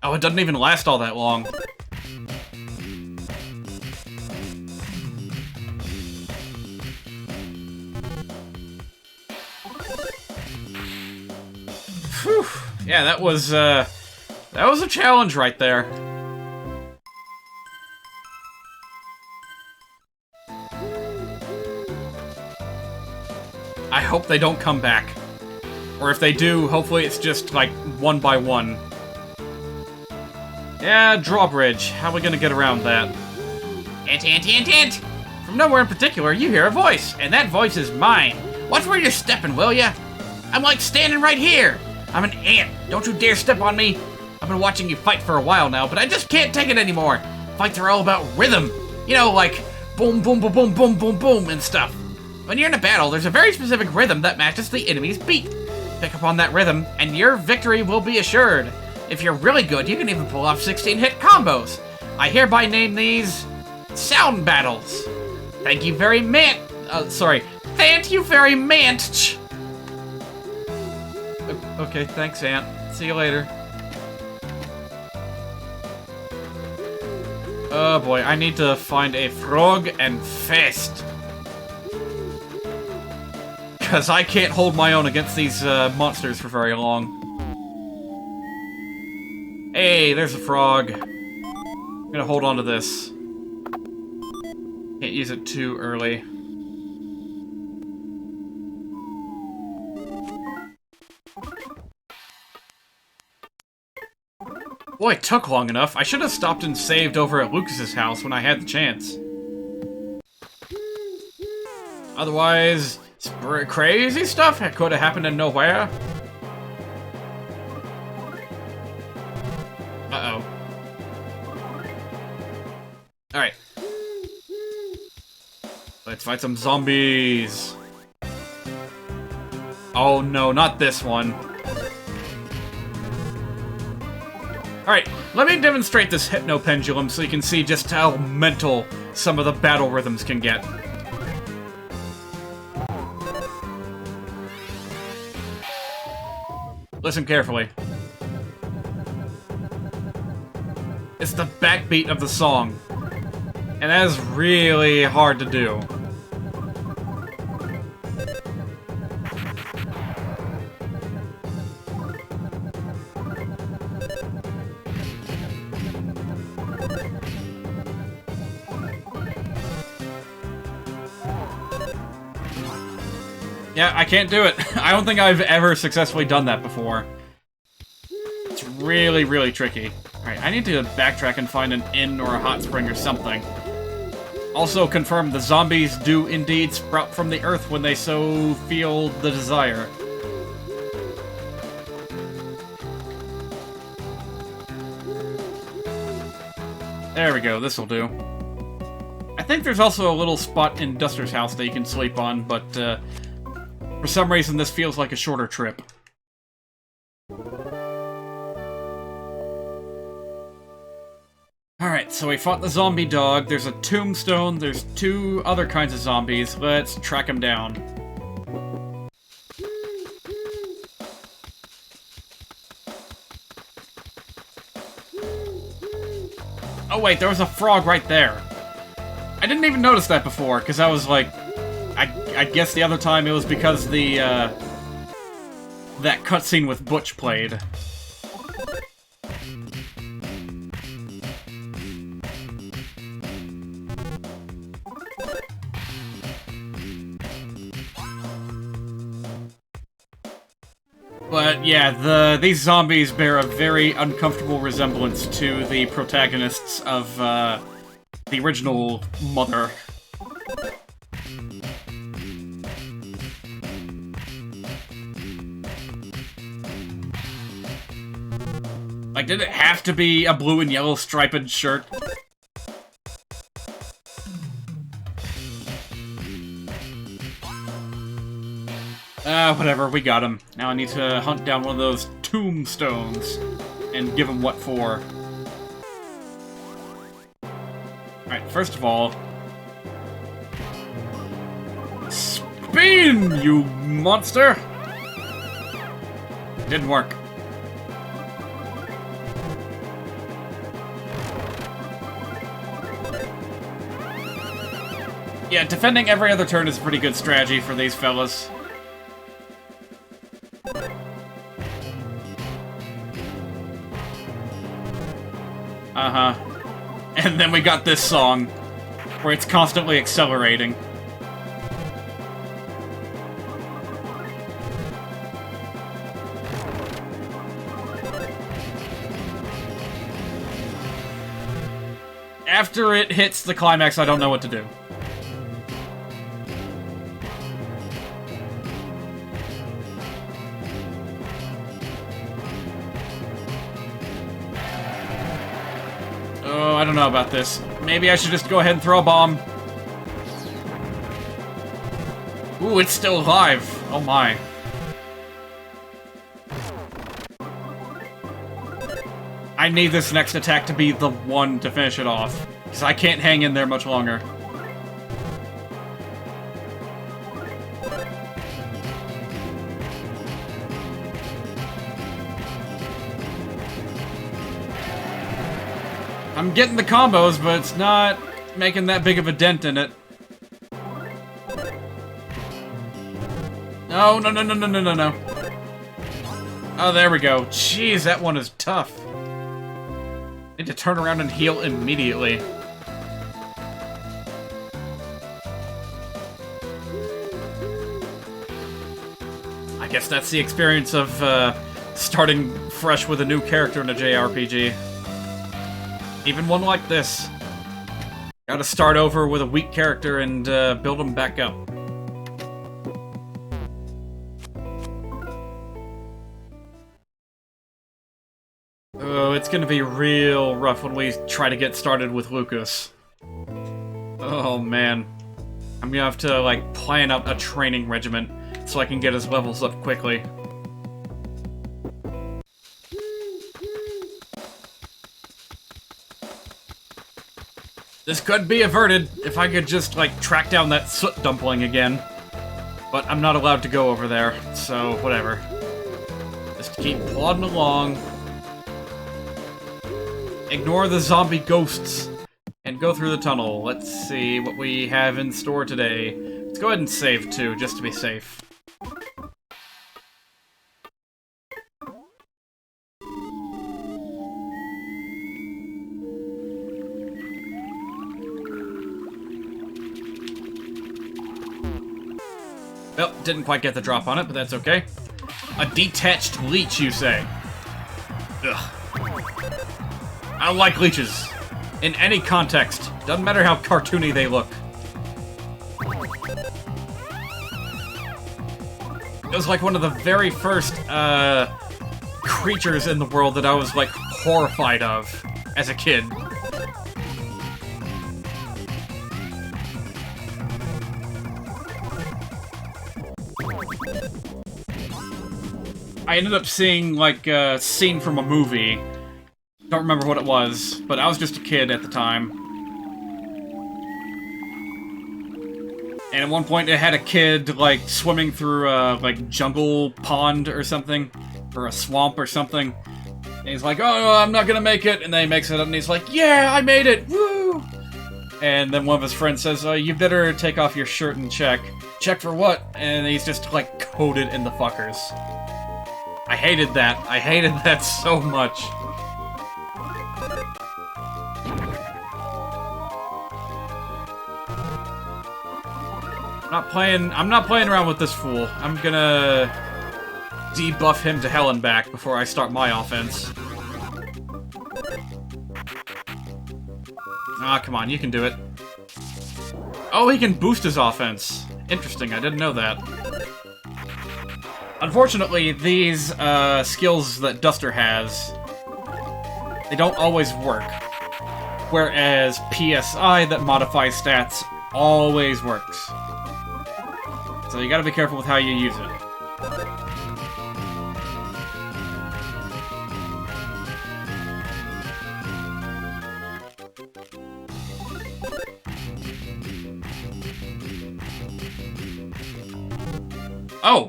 Oh, it doesn't even last all that long. Whew. Yeah, that was a challenge right there. I hope they don't come back. Or if they do, hopefully it's just, like, one by one. Yeah, drawbridge. How are we gonna get around that? Hint! From nowhere in particular, you hear a voice, and that voice is mine. Watch where you're stepping, will ya? I'm like standing right here. I'm an ant. Don't you dare step on me. I've been watching you fight for a while now, but I just can't take it anymore. Fights are all about rhythm. You know, like boom, boom, boom, boom, boom, boom, boom, and stuff. When you're in a battle, there's a very specific rhythm that matches the enemy's beat. Pick up on that rhythm, and your victory will be assured. If you're really good, you can even pull off 16-hit combos. I hereby name these sound battles. Thank you very much. Thank you very much. Okay, thanks, Ant. See you later. Oh boy, I need to find a frog and fist. Because I can't hold my own against these monsters for very long. Hey, there's a frog. I'm gonna hold on to this. Can't use it too early. Boy, it took long enough. I should have stopped and saved over at Lucas's house when I had the chance. Otherwise, crazy stuff could have happened in nowhere. Uh-oh. Alright. Let's fight some zombies. Oh no, not this one. Alright, let me demonstrate this Hypno Pendulum so you can see just how mental some of the battle rhythms can get. Listen carefully. It's the backbeat of the song. And that is really hard to do. Yeah, I can't do it. I don't think I've ever successfully done that before. It's really, really tricky. Alright, I need to backtrack and find an inn or a hot spring or something. Also confirm the zombies do indeed sprout from the earth when they so feel the desire. There we go, this'll do. I think there's also a little spot in Duster's house that you can sleep on, but for some reason this feels like a shorter trip. Alright, so we fought the zombie dog, there's a tombstone, there's 2 other kinds of zombies. Let's track them down. Oh wait, there was a frog right there. I didn't even notice that before, because I was like... I guess the other time it was because the, that cutscene with Butch played. But yeah, these zombies bear a very uncomfortable resemblance to the protagonists of, the original Mother. Like, did it have to be a blue and yellow striped shirt? Whatever, we got him. Now I need to hunt down one of those tombstones and give him what for. Alright, first of all... Spin, you monster! Didn't work. Yeah, defending every other turn is a pretty good strategy for these fellas. Uh-huh. And then we got this song, where it's constantly accelerating. After it hits the climax, I don't know what to do. Oh, I don't know about this. Maybe I should just go ahead and throw a bomb. Ooh, it's still alive. Oh my. I need this next attack to be the one to finish it off, because I can't hang in there much longer. I'm getting the combos, but it's not making that big of a dent in it. Oh, no, no, no, no, no, no, no. Oh, there we go. Jeez, that one is tough. Need to turn around and heal immediately. I guess that's the experience of starting fresh with a new character in a JRPG. Even one like this. Gotta start over with a weak character and build them back up. Oh, it's gonna be real rough when we try to get started with Lucas. Oh man. I'm gonna have to, like, plan out a training regimen so I can get his levels up quickly. This could be averted if I could just, like, track down that soot dumpling again. But I'm not allowed to go over there, so whatever. Just keep plodding along. Ignore the zombie ghosts and go through the tunnel. Let's see what we have in store today. Let's go ahead and save too, just to be safe. Well, didn't quite get the drop on it, but that's okay. A detached leech, you say? Ugh. I don't like leeches. In any context. Doesn't matter how cartoony they look. It was like one of the very first, creatures in the world that I was, like, horrified of as a kid. I ended up seeing, like, a scene from a movie. Don't remember what it was, but I was just a kid at the time. And at one point it had a kid, like, swimming through a, like, jungle pond or something. Or a swamp or something. And he's like, oh, I'm not gonna make it. And then he makes it up and he's like, yeah, I made it! Woo! And then one of his friends says, oh, you better take off your shirt and check. Check for what? And he's just, like, coated in the fuckers. I hated that. I hated that so much. I'm not playing around with this fool. I'm gonna debuff him to hell and back before I start my offense. Ah, come on, you can do it. Oh, he can boost his offense. Interesting, I didn't know that. Unfortunately, these skills that Duster has, they don't always work. Whereas PSI that modifies stats always works. So you gotta be careful with how you use it. Oh!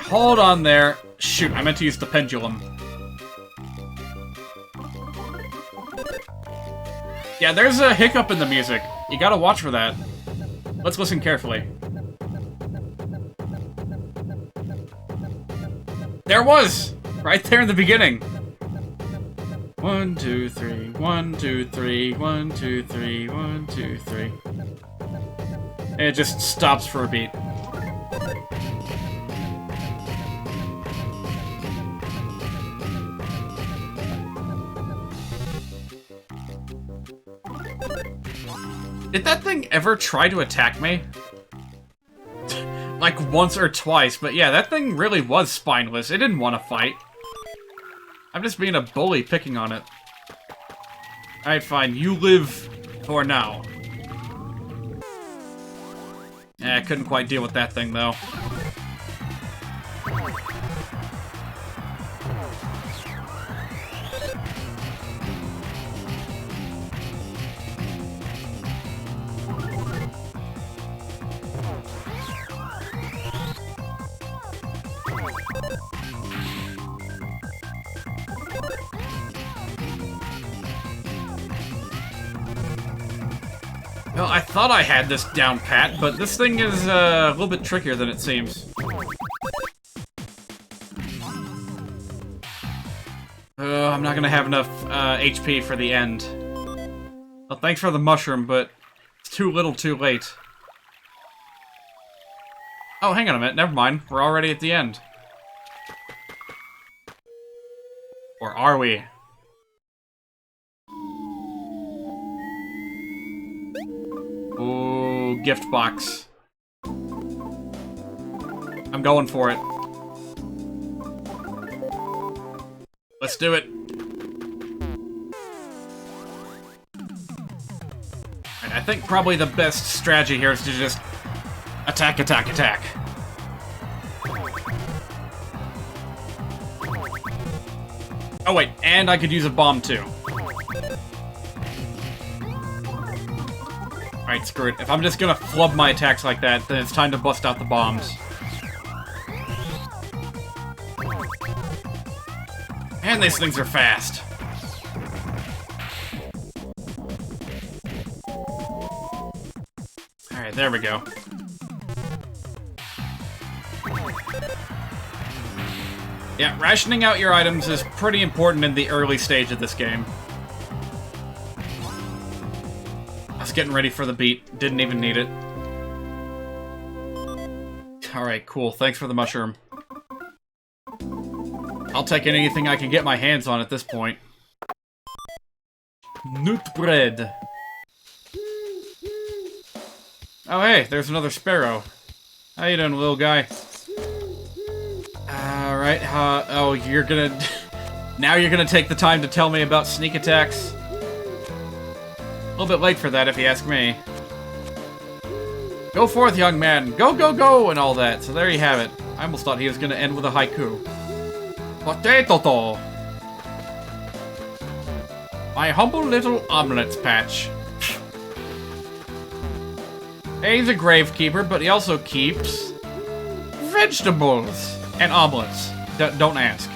Hold on there. Shoot, I meant to use the pendulum. Yeah, there's a hiccup in the music. You gotta watch for that. Let's listen carefully. There was! Right there in the beginning. 1, 2, 3, 1, 2, 3, 1, 2, 3, 1, 2, 3. And it just stops for a beat. Did that thing ever try to attack me? Like once or twice, but yeah, that thing really was spineless. It didn't want to fight. I'm just being a bully picking on it. Alright, fine. You live for now. I couldn't quite deal with that thing, though. Well, I thought I had this down pat, but this thing is a little bit trickier than it seems. I'm not gonna have enough HP for the end. Well, thanks for the mushroom, but it's too little too late. Oh, hang on a minute, never mind. We're already at the end. Or are we? Ooh, gift box. I'm going for it. Let's do it. And I think probably the best strategy here is to just attack, attack, attack. Oh wait, and I could use a bomb too. Alright, screw it. If I'm just gonna flub my attacks like that, then it's time to bust out the bombs. And these things are fast. Alright, there we go. Yeah, rationing out your items is pretty important in the early stage of this game. I was getting ready for the beat. Didn't even need it. Alright, cool. Thanks for the mushroom. I'll take anything I can get my hands on at this point. Nut bread. Oh hey, there's another sparrow. How you doing, little guy? Alright, oh, you're gonna... now you're gonna take the time to tell me about sneak attacks? A little bit late for that, if you ask me. Go forth, young man! Go, go, go! And all that. So there you have it. I almost thought he was gonna end with a haiku. Potato! My humble little omelets patch. Hey, he's a gravekeeper, but he also keeps... vegetables! And omelets. Don't ask.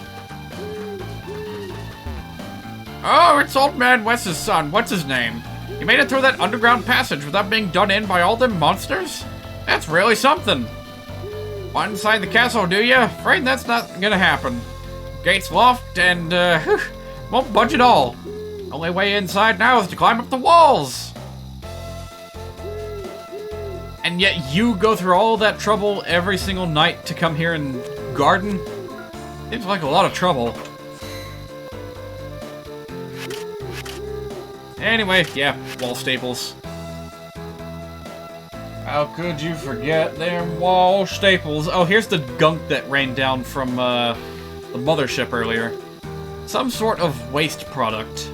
Oh, it's Old Man Wes's son. What's his name? You made it through that underground passage without being done in by all them monsters? That's really something. Want inside the castle, do ya? Afraid that's not gonna happen. Gates locked and, won't budge at all. Only way inside now is to climb up the walls. And yet you go through all that trouble every single night to come here and garden? Seems like a lot of trouble. Anyway, yeah, wall staples. How could you forget them wall staples? Oh, here's the gunk that rained down from, the mothership earlier. Some sort of waste product.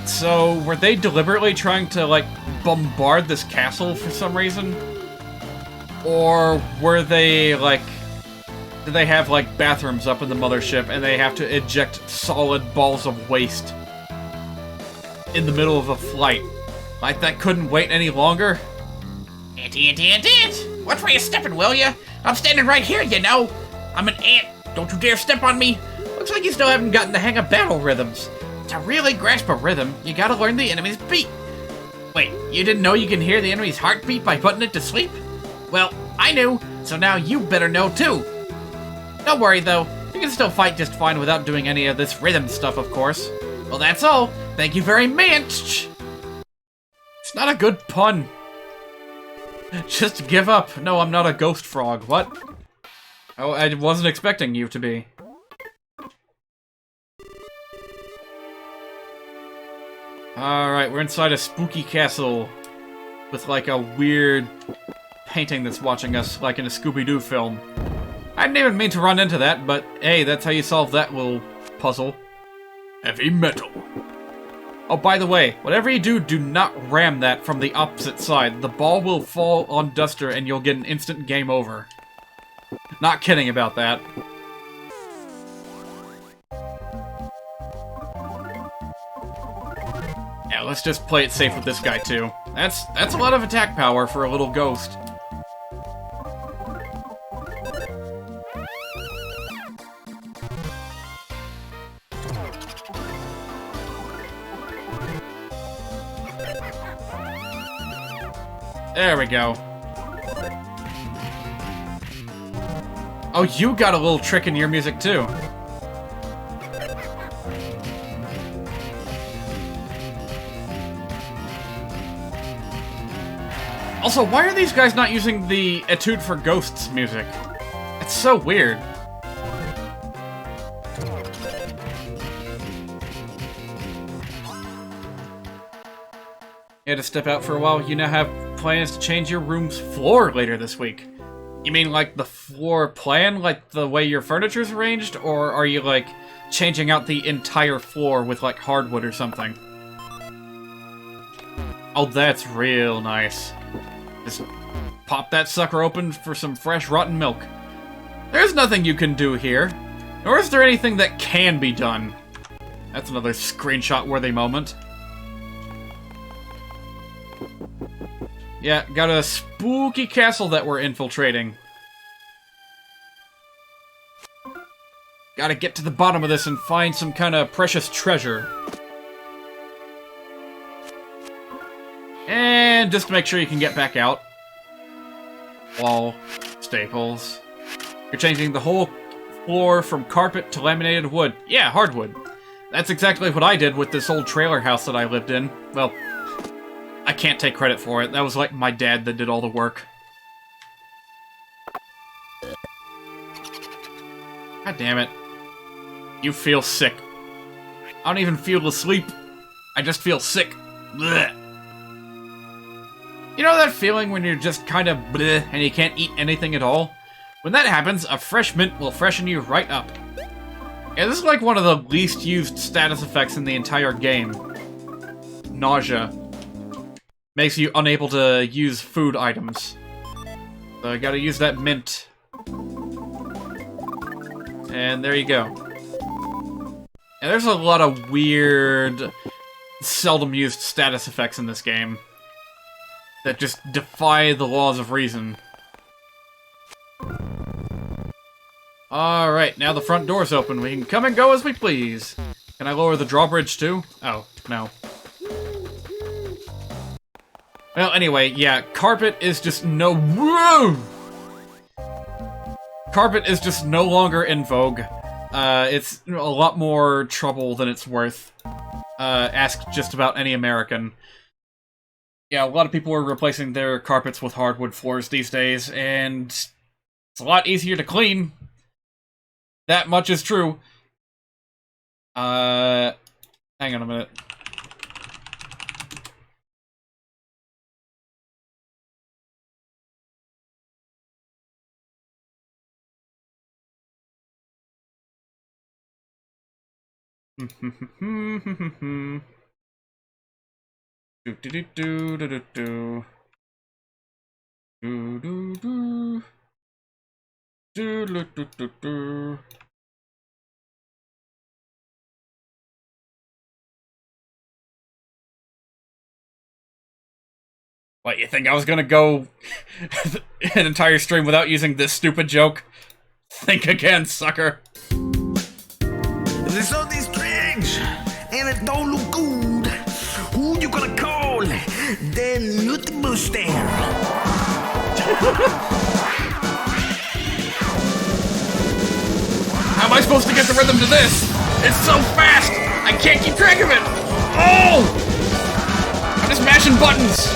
So, were they deliberately trying to, like, bombard this castle for some reason? Or were they, like... did they have, like, bathrooms up in the mothership and they have to eject solid balls of waste in the middle of a flight? Like, that couldn't wait any longer? Ant! Watch where you're stepping, will ya? I'm standing right here, you know. I'm an ant. Don't you dare step on me. Looks like you still haven't gotten the hang of battle rhythms. To really grasp a rhythm, you gotta learn the enemy's beat. Wait, you didn't know you can hear the enemy's heartbeat by putting it to sleep? Well, I knew, so now you better know too. Don't worry though, you can still fight just fine without doing any of this rhythm stuff, of course. Well, that's all. Thank you very much. It's not a good pun. Just give up. No, I'm not a ghost frog. What? Oh, I wasn't expecting you to be. Alright, we're inside a spooky castle with like a weird painting that's watching us like in a Scooby-Doo film. I didn't even mean to run into that, but hey, that's how you solve that little puzzle. Heavy metal. Oh, by the way, whatever you do, do not ram that from the opposite side. The ball will fall on Duster and you'll get an instant game over. Not kidding about that. Yeah, let's just play it safe with this guy too. That's a lot of attack power for a little ghost. There we go. Oh, you got a little trick in your music too. Also, why are these guys not using the Etude for Ghosts music? It's so weird. You had to step out for a while. You now have plans to change your room's floor later this week. You mean like the floor plan, like the way your furniture's arranged? Or are you like changing out the entire floor with like hardwood or something? Oh, that's real nice. Just pop that sucker open for some fresh rotten milk. There's nothing you can do here. Nor is there anything that can be done. That's another screenshot-worthy moment. Yeah, got a spooky castle that we're infiltrating. Gotta get to the bottom of this and find some kind of precious treasure. And just to make sure you can get back out. Wall, staples. You're changing the whole floor from carpet to laminated wood. Yeah, hardwood. That's exactly what I did with this old trailer house that I lived in. Well, I can't take credit for it. That was like my dad that did all the work. God damn it. You feel sick. I don't even feel asleep. I just feel sick. Blech. You know that feeling when you're just kind of bleh and you can't eat anything at all? When that happens, a fresh mint will freshen you right up. Yeah, this is like one of the least used status effects in the entire game. Nausea. Makes you unable to use food items. So I gotta use that mint. And there you go. And there's a lot of weird, seldom used status effects in this game that just defy the laws of reason. Alright, now the front door's open. We can come and go as we please. Can I lower the drawbridge too? Oh, no. Well, anyway, yeah, carpet is just no... Whoa! Carpet is just no longer in vogue. It's a lot more trouble than it's worth. Ask just about any American. Yeah, a lot of people are replacing their carpets with hardwood floors these days, and it's a lot easier to clean. That much is true. Hang on a minute. Do do do do do do do do do do do do do do. What, you think I was gonna go an entire stream without using this stupid joke? Think again, sucker. There's something strange, and it don't look good. Who you gonna call? The notable stare. How am I supposed to get the rhythm to this? It's so fast! I can't keep track of it! Oh! I'm just mashing buttons!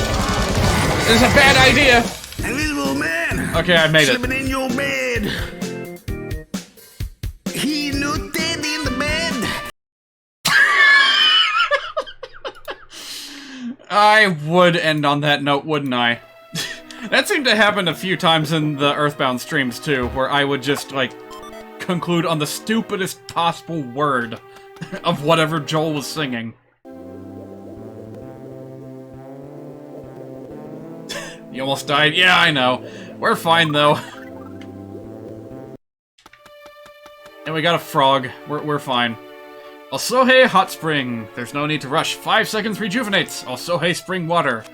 This is a bad idea! Invisible man. Okay, I made it. Slipping in your bed. He not dead in the bed. I would end on that note, wouldn't I? That seemed to happen a few times in the Earthbound streams, too, where I would just, like, conclude on the stupidest possible word of whatever Joel was singing. You almost died? Yeah, I know. We're fine, though. And we got a frog. We're fine. Osohe Hot Spring. There's no need to rush. 5 seconds rejuvenates. Osohe Spring Water.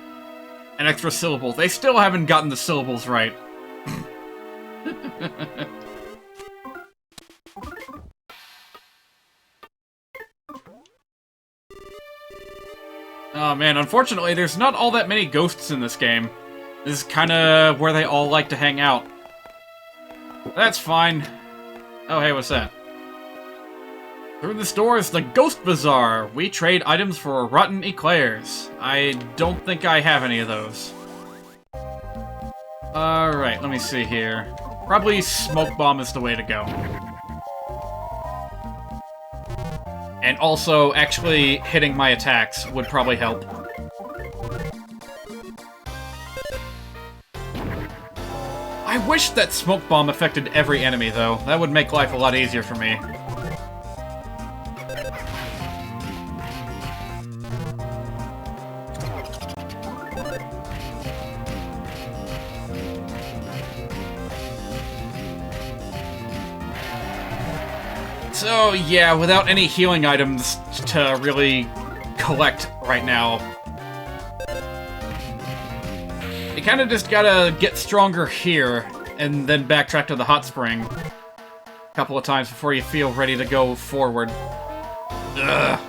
An extra syllable. They still haven't gotten the syllables right. Oh man, unfortunately there's not all that many ghosts in this game. This is kinda where they all like to hang out. That's fine. Oh hey, what's that? Through this door is the Ghost Bazaar. We trade items for rotten eclairs. I don't think I have any of those. Alright, let me see here. Probably Smoke Bomb is the way to go. And also, actually hitting my attacks would probably help. I wish that Smoke Bomb affected every enemy, though. That would make life a lot easier for me. So, yeah, without any healing items to really collect right now, you kind of just gotta get stronger here, and then backtrack to the hot spring a couple of times before you feel ready to go forward. Ugh.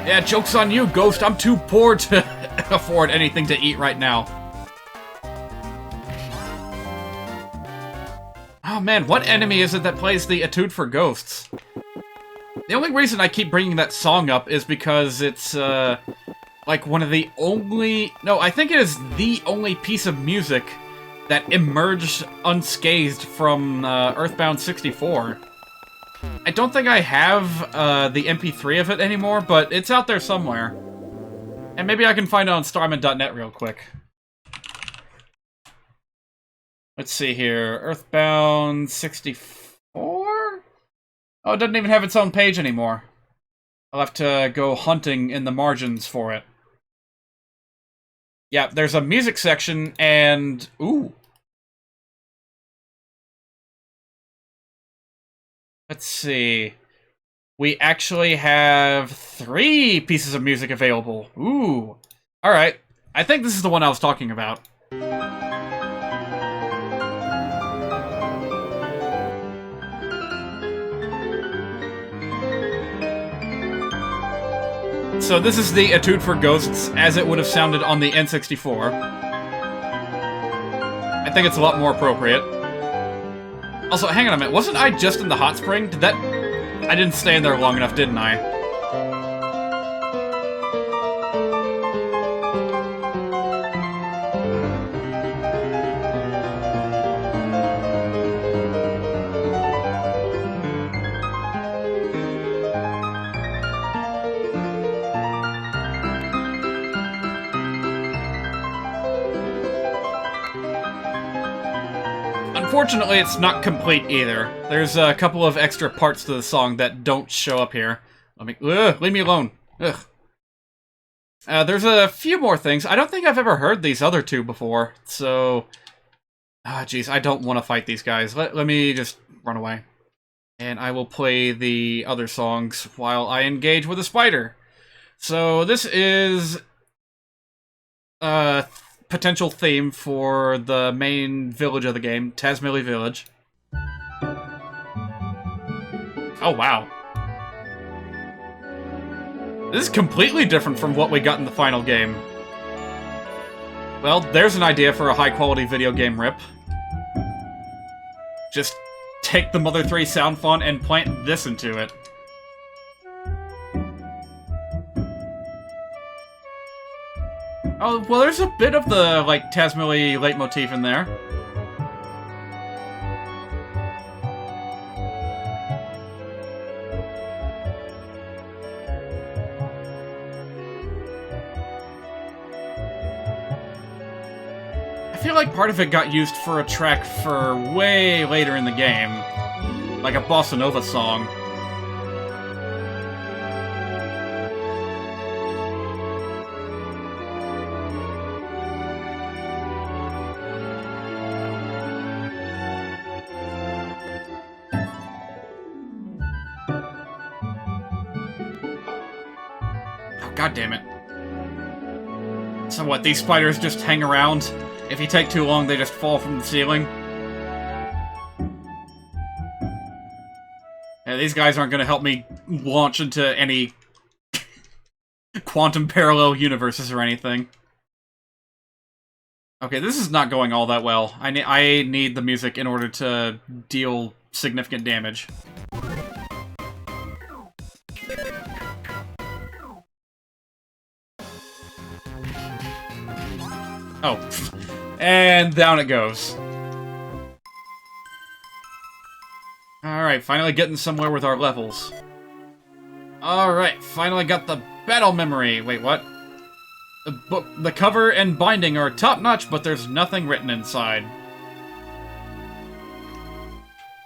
Yeah, joke's on you, Ghost. I'm too poor to afford anything to eat right now. Oh man, what enemy is it that plays the Etude for Ghosts? The only reason I keep bringing that song up is because it's, like one of the only... No, I think it is the only piece of music that emerged unscathed from Earthbound 64. I don't think I have the MP3 of it anymore, but it's out there somewhere. And maybe I can find it on starman.net real quick. Let's see here. Earthbound 64? Oh, it doesn't even have its own page anymore. I'll have to go hunting in the margins for it. Yeah, there's a music section and... Ooh. Let's see. We actually have 3 pieces of music available. Ooh. Alright. I think this is the one I was talking about. So this is the Etude for Ghosts as it would have sounded on the N64. I think it's a lot more appropriate. Also, hang on a minute, wasn't I just in the hot spring? Did that... I didn't stay in there long enough, didn't I? Unfortunately, it's not complete either. There's a couple of extra parts to the song that don't show up here. Leave me alone. Ugh. There's a few more things. I don't think I've ever heard these other two before, so... Ah, jeez, I don't want to fight these guys. Let me just run away. And I will play the other songs while I engage with a spider. So this is a potential theme for the main village of the game, Tasmilly Village. Oh, wow. This is completely different from what we got in the final game. Well, there's an idea for a high-quality video game rip. Just take the Mother 3 sound font and plant this into it. Oh, well, there's a bit of the, like, Tasmilly leitmotif in there. I feel like part of it got used for a track for way later in the game. Like a bossa nova song. Oh, God damn it. So what, these spiders just hang around? If you take too long, they just fall from the ceiling. Yeah, these guys aren't going to help me launch into any quantum parallel universes or anything. Okay, this is not going all that well. I need the music in order to deal significant damage. Oh. And down it goes. Alright, finally getting somewhere with our levels. Alright, finally got the battle memory. Wait, what? The book, the cover and binding are top-notch, but there's nothing written inside.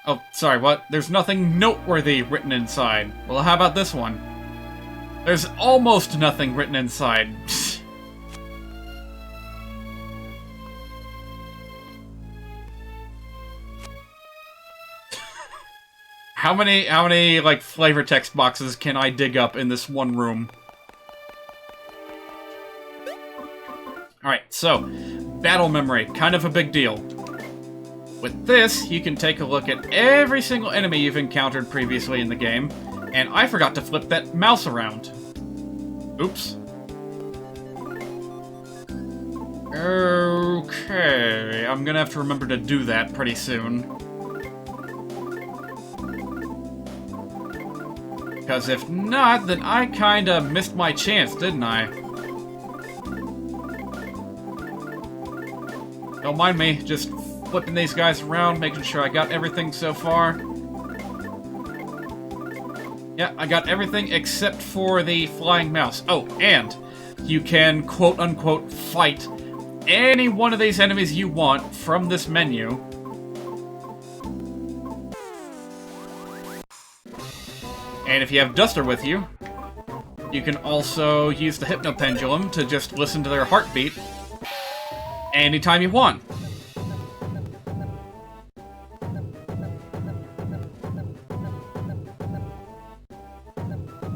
Oh, sorry, what? There's nothing noteworthy written inside. Well, how about this one? There's almost nothing written inside. How many, like, flavor text boxes can I dig up in this one room? Alright, so, battle memory, kind of a big deal. With this, you can take a look at every single enemy you've encountered previously in the game, and I forgot to flip that mouse around. Oops. Okay, I'm gonna have to remember to do that pretty soon. Because if not, then I kinda missed my chance, didn't I? Don't mind me, just flipping these guys around, making sure I got everything so far. Yeah, I got everything except for the flying mouse. Oh, and you can quote-unquote fight any one of these enemies you want from this menu. And if you have Duster with you, you can also use the Hypno Pendulum to just listen to their heartbeat anytime you want.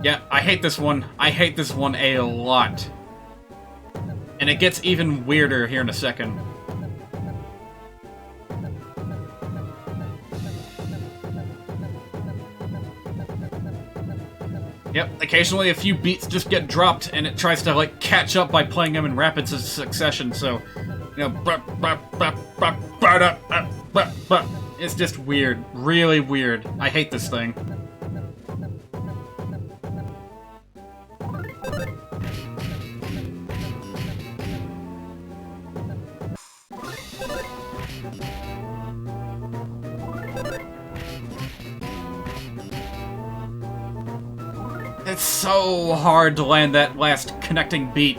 Yeah, I hate this one. I hate this one a lot. And it gets even weirder here in a second. Yep, occasionally a few beats just get dropped, and it tries to, like, catch up by playing them in rapid succession, so... You know... It's just weird. Really weird. I hate this thing. It's so hard to land that last connecting beat.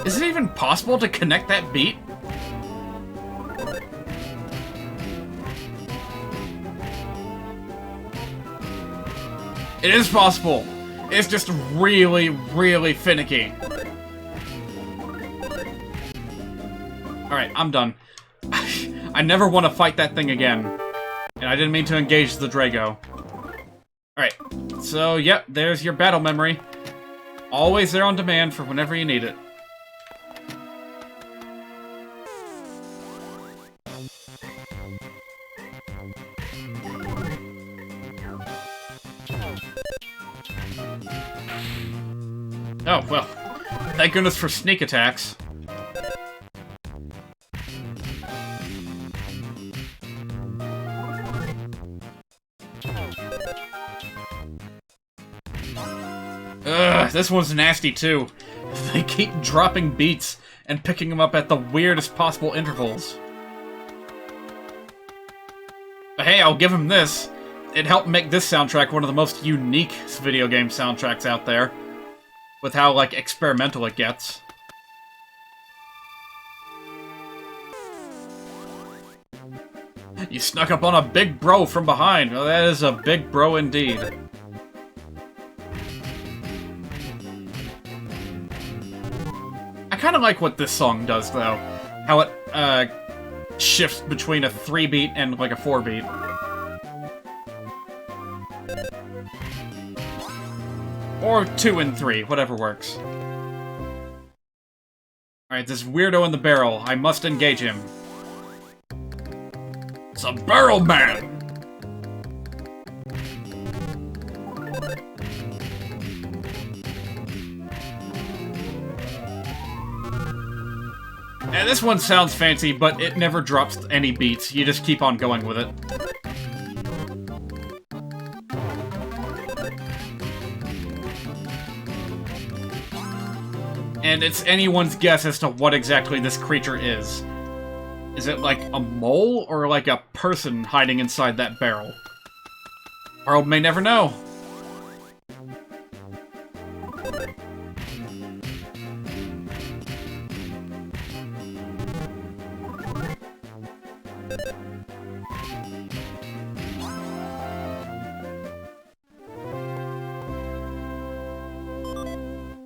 Is it even possible to connect that beat? It is possible. It's just really, really finicky. Alright, I'm done. I never want to fight that thing again. And I didn't mean to engage the Drego. Alright, so yep, there's your battle memory. Always there on demand for whenever you need it. Oh, well, thank goodness for sneak attacks. Ugh, this one's nasty too. They keep dropping beats and picking them up at the weirdest possible intervals. But hey, I'll give them this. It helped make this soundtrack one of the most unique video game soundtracks out there. With how, like, experimental it gets. You snuck up on a big bro from behind. Well, that is a big bro indeed. I kind of like what this song does, though. How it, shifts between a 3-beat and, like, a 4-beat. Or 2 and 3, whatever works. Alright, this weirdo in the barrel. I must engage him. It's a barrel man! And this one sounds fancy, but it never drops any beats. You just keep on going with it. And it's anyone's guess as to what exactly this creature is. Is it like a mole, or like a person hiding inside that barrel? World may never know.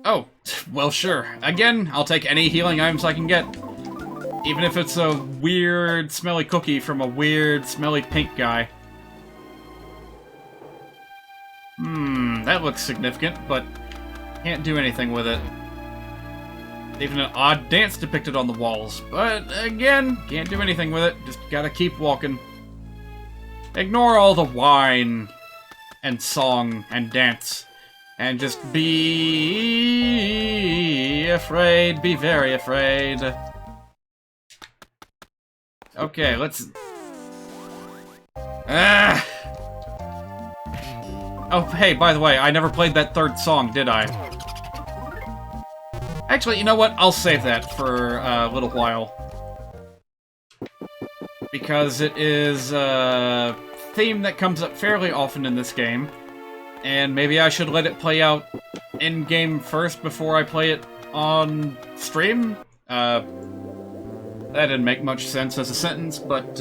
Oh, well sure. Again, I'll take any healing items I can get. Even if it's a weird, smelly cookie from a weird, smelly pink guy. That looks significant, but can't do anything with it. Even an odd dance depicted on the walls. But, again, can't do anything with it. Just gotta keep walking. Ignore all the wine, and song, and dance. And just be afraid, be very afraid. Okay, let's... Oh, hey, by the way, I never played that third song, did I? Actually, you know what? I'll save that for a little while. Because it is a theme that comes up fairly often in this game. And maybe I should let it play out in-game first before I play it on stream? That didn't make much sense as a sentence, but,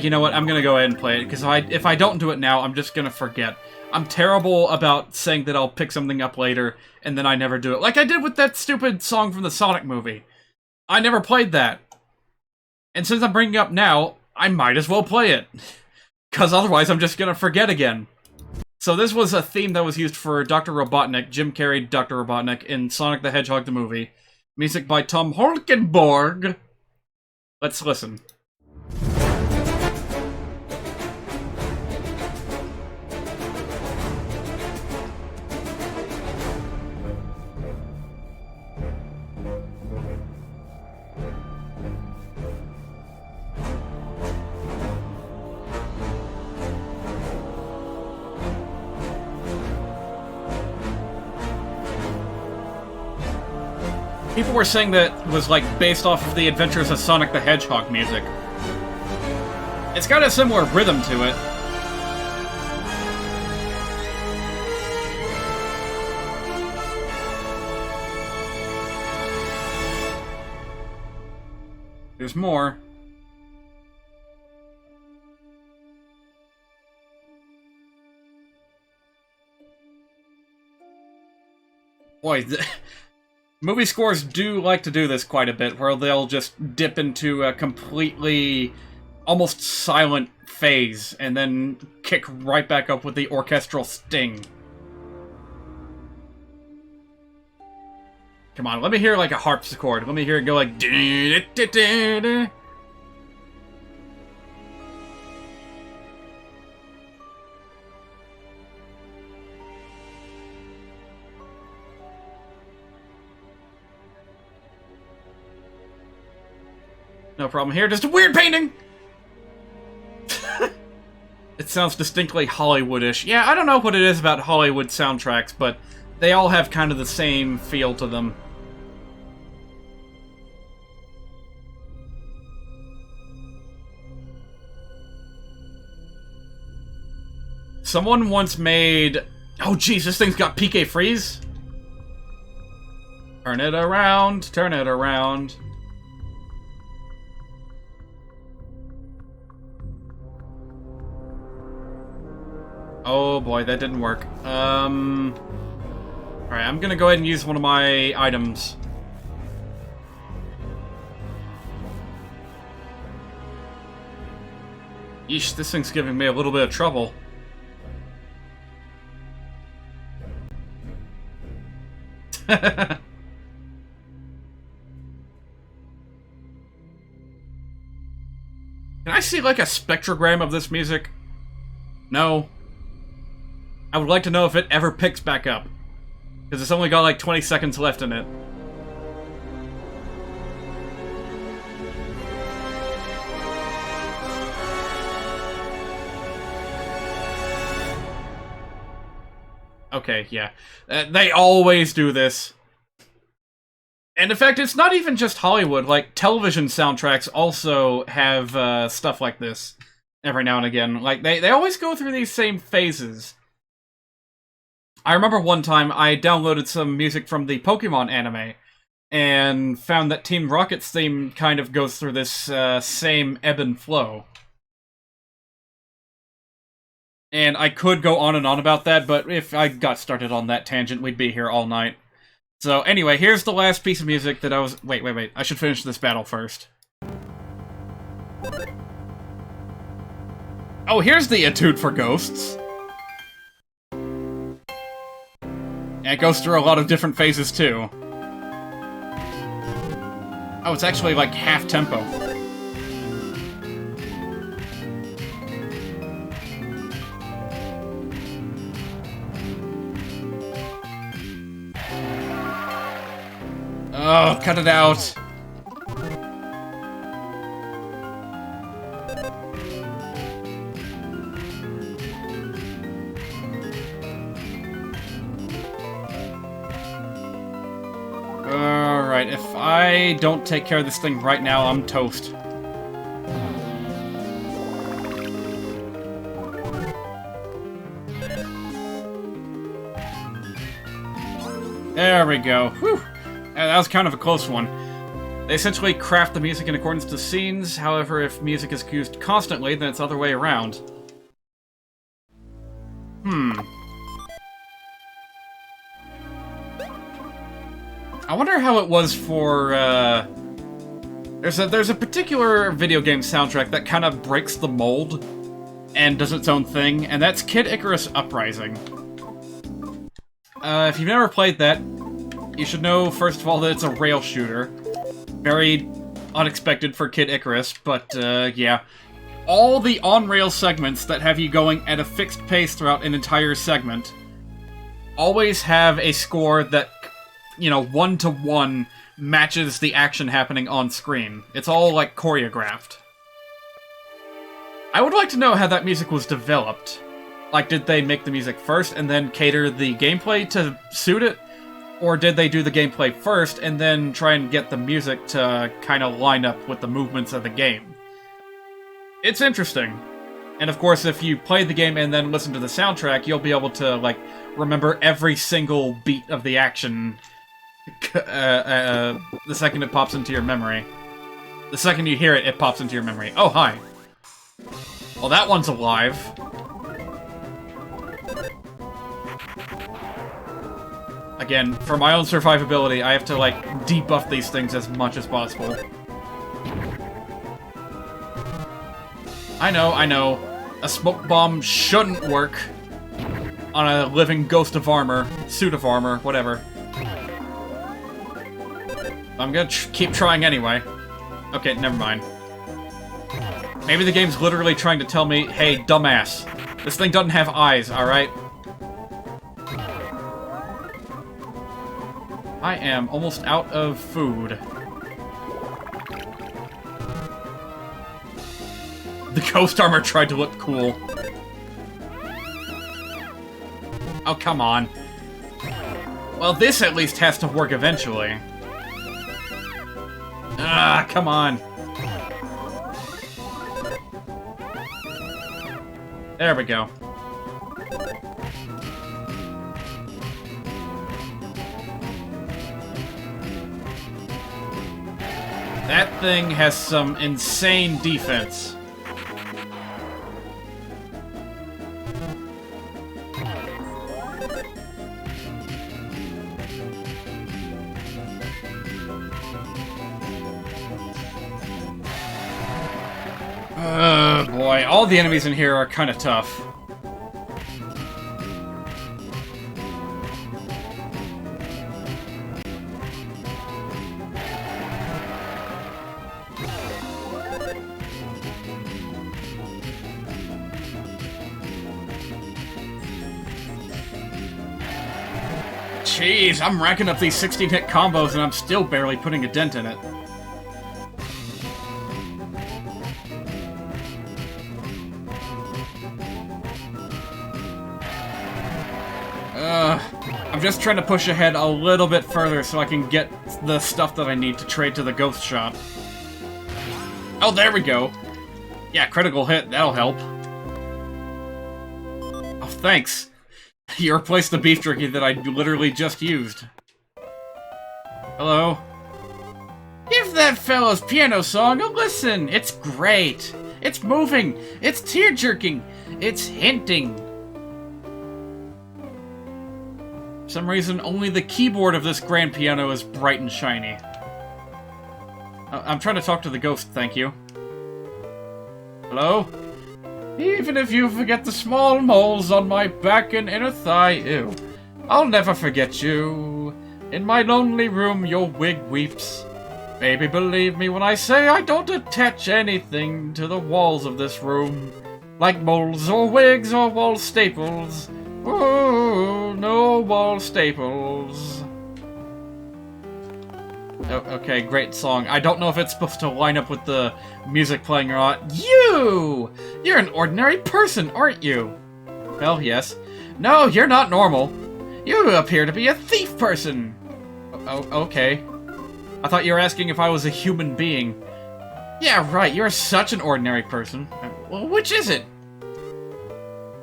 you know what? I'm gonna go ahead and play it, because if I don't do it now, I'm just gonna forget. I'm terrible about saying that I'll pick something up later, and then I never do it. Like I did with that stupid song from the Sonic movie. I never played that. And since I'm bringing it up now, I might as well play it. Because otherwise I'm just gonna forget again. So this was a theme that was used for Dr. Robotnik, Jim Carrey, Dr. Robotnik, in Sonic the Hedgehog the movie. Music by Tom Holkenborg. Let's listen. People were saying that it was, like, based off of the Adventures of Sonic the Hedgehog music. It's got a similar rhythm to it. There's more. Boy, movie scores do like to do this quite a bit, where they'll just dip into a completely almost silent phase and then kick right back up with the orchestral sting. Come on, let me hear like a harpsichord. Let me hear it go like... No problem here, just a weird painting! It sounds distinctly Hollywoodish. Yeah, I don't know what it is about Hollywood soundtracks, but they all have kind of the same feel to them. Someone once made... Oh jeez, this thing's got PK freeze? Turn it around, turn it around. Oh boy, that didn't work. Alright, I'm gonna go ahead and use one of my items. Yeesh, this thing's giving me a little bit of trouble. Can I see, like, a spectrogram of this music? No. I would like to know if it ever picks back up. Because it's only got, like, 20 seconds left in it. Okay, yeah. They always do this. And in fact, it's not even just Hollywood. Like, television soundtracks also have stuff like this every now and again. Like, they always go through these same phases. I remember one time I downloaded some music from the Pokemon anime and found that Team Rocket's theme kind of goes through this same ebb and flow. And I could go on and on about that, but if I got started on that tangent, we'd be here all night. So anyway, here's the last piece of music that I was... Wait. I should finish this battle first. Oh, here's the Etude for Ghosts. And it goes through a lot of different phases, too. Oh, it's actually like half tempo. Oh, cut it out. Alright, if I don't take care of this thing right now, I'm toast. There we go. Whew. That was kind of a close one. They essentially craft the music in accordance to scenes, however, if music is used constantly, then it's the other way around. I wonder how it was for, There's a particular video game soundtrack that kind of breaks the mold and does its own thing, and that's Kid Icarus Uprising. If you've never played that, you should know, first of all, that it's a rail shooter. Very unexpected for Kid Icarus, but, yeah. All the on-rail segments that have you going at a fixed pace throughout an entire segment always have a score that, you know, one-to-one matches the action happening on screen. It's all, like, choreographed. I would like to know how that music was developed. Like, did they make the music first and then cater the gameplay to suit it? Or did they do the gameplay first and then try and get the music to kind of line up with the movements of the game? It's interesting. And of course, if you play the game and then listen to the soundtrack, you'll be able to, like, remember every single beat of the action the second it pops into your memory. The second you hear it, it pops into your memory. Oh, hi. Well, that one's alive. Again, for my own survivability, I have to, like, debuff these things as much as possible. I know. A smoke bomb shouldn't work on a living ghost of armor, suit of armor, whatever. I'm gonna keep trying anyway. Okay, never mind. Maybe the game's literally trying to tell me, hey, dumbass, this thing doesn't have eyes, alright? I am almost out of food. The ghost armor tried to look cool. Oh, come on. Well, this at least has to work eventually. Ah, come on. There we go. That thing has some insane defense. Boy, all the enemies in here are kind of tough. Jeez, I'm racking up these 16-hit combos and I'm still barely putting a dent in it. I'm just trying to push ahead a little bit further so I can get the stuff that I need to trade to the ghost shop. Oh, there we go. Yeah, critical hit, that'll help. Oh, thanks. You replaced the beef jerky that I literally just used. Hello? Give that fellow's piano song a listen! It's great! It's moving! It's tear-jerking! It's hinting! For some reason, only the keyboard of this grand piano is bright and shiny. I'm trying to talk to the ghost, thank you. Hello? Even if you forget the small moles on my back and inner thigh, ew, I'll never forget you. In my lonely room, your wig weeps. Baby, believe me when I say I don't attach anything to the walls of this room. Like moles or wigs or wall staples. Oh, no wall staples. Oh, okay, great song. I don't know if it's supposed to line up with the music playing or not. You're an ordinary person, aren't you? Well, yes. No, you're not normal. You appear to be a thief person. Oh, okay. I thought you were asking if I was a human being. Yeah, right, you're such an ordinary person. Well, which is it?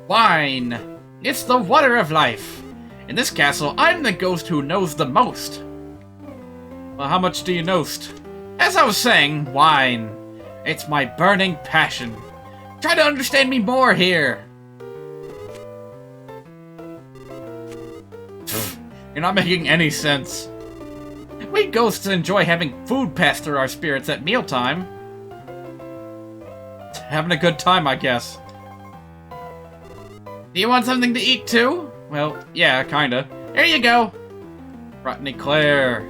Wine. It's the water of life. In this castle, I'm the ghost who knows the most. Well, how much do you nost? As I was saying, wine. It's my burning passion. Try to understand me more here. You're not making any sense. We ghosts enjoy having food pass through our spirits at mealtime. Having a good time, I guess. Do you want something to eat too? Well, yeah, kinda. Here you go. Rotten eclair.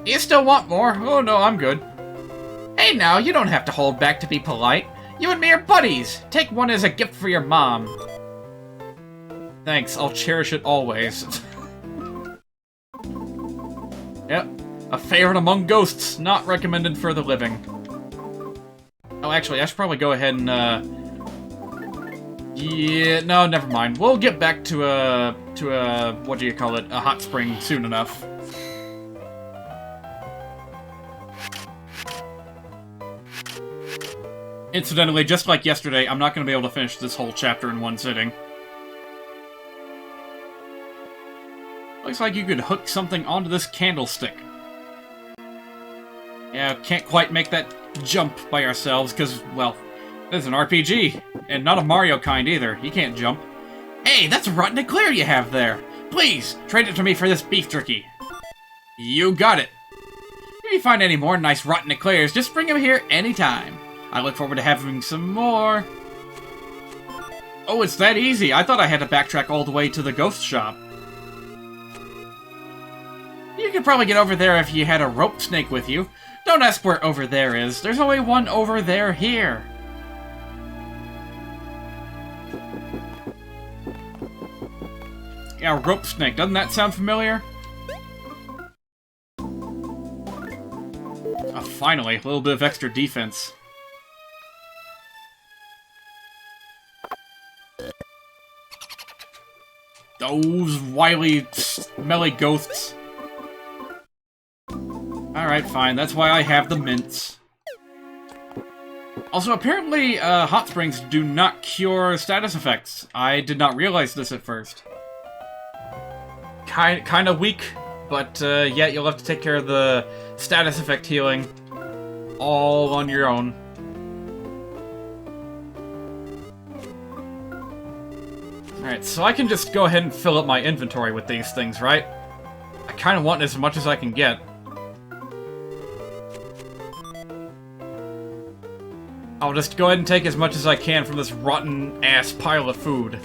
Do you still want more? Oh no, I'm good. Hey now, you don't have to hold back to be polite. You and me are buddies. Take one as a gift for your mom. Thanks, I'll cherish it always. Yep, a favorite among ghosts, not recommended for the living. Oh, actually, I should probably go ahead and, yeah, no, never mind. We'll get back to a, what do you call it, a hot spring soon enough. Incidentally, just like yesterday, I'm not going to be able to finish this whole chapter in one sitting. Looks like you could hook something onto this candlestick. Yeah, can't quite make that jump by ourselves, because, well, this is an RPG, and not a Mario kind either. You can't jump. Hey, that's a rotten eclair you have there. Please, trade it to me for this beef jerky. You got it. If you find any more nice rotten eclairs, just bring them here anytime. I look forward to having some more. Oh, it's that easy. I thought I had to backtrack all the way to the ghost shop. You could probably get over there if you had a rope snake with you. Don't ask where over there is. There's only one over there here. Yeah, rope snake. Doesn't that sound familiar? Oh, finally, a little bit of extra defense. Those wily, smelly ghosts. Alright, fine. That's why I have the mints. Also, apparently, hot springs do not cure status effects. I did not realize this at first. Kind of weak, but yeah, you'll have to take care of the status effect healing all on your own. Alright, so I can just go ahead and fill up my inventory with these things, right? I kind of want as much as I can get. I'll just go ahead and take as much as I can from this rotten-ass pile of food.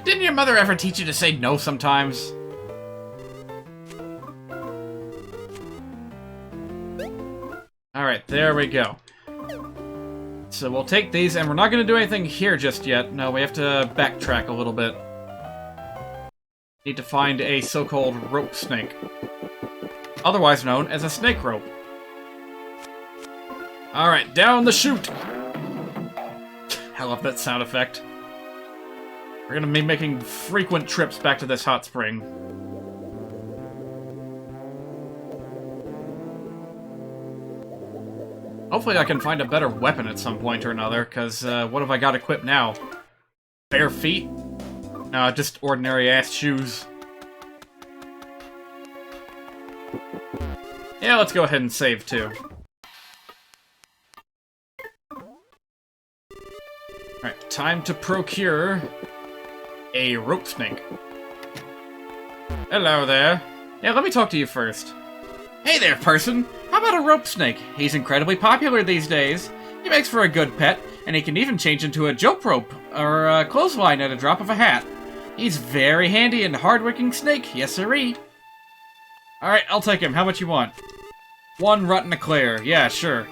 Didn't your mother ever teach you to say no sometimes? Alright, there we go. So we'll take these, and we're not going to do anything here just yet. No, we have to backtrack a little bit. Need to find a so-called rope snake. Otherwise known as a snake rope. Alright, down the chute! I love that sound effect. We're gonna be making frequent trips back to this hot spring. Hopefully I can find a better weapon at some point or another, because what have I got equipped now? Bare feet? No, just ordinary-ass shoes. Yeah, let's go ahead and save, too. Alright, time to procure a rope snake. Hello there. Yeah, let me talk to you first. Hey there, person. How about a rope snake? He's incredibly popular these days. He makes for a good pet, and he can even change into a joke rope or a clothesline at a drop of a hat. He's very handy and hard-working snake, yes sirree. Alright, I'll take him. How much you want? 1 rotten eclair. Yeah, sure.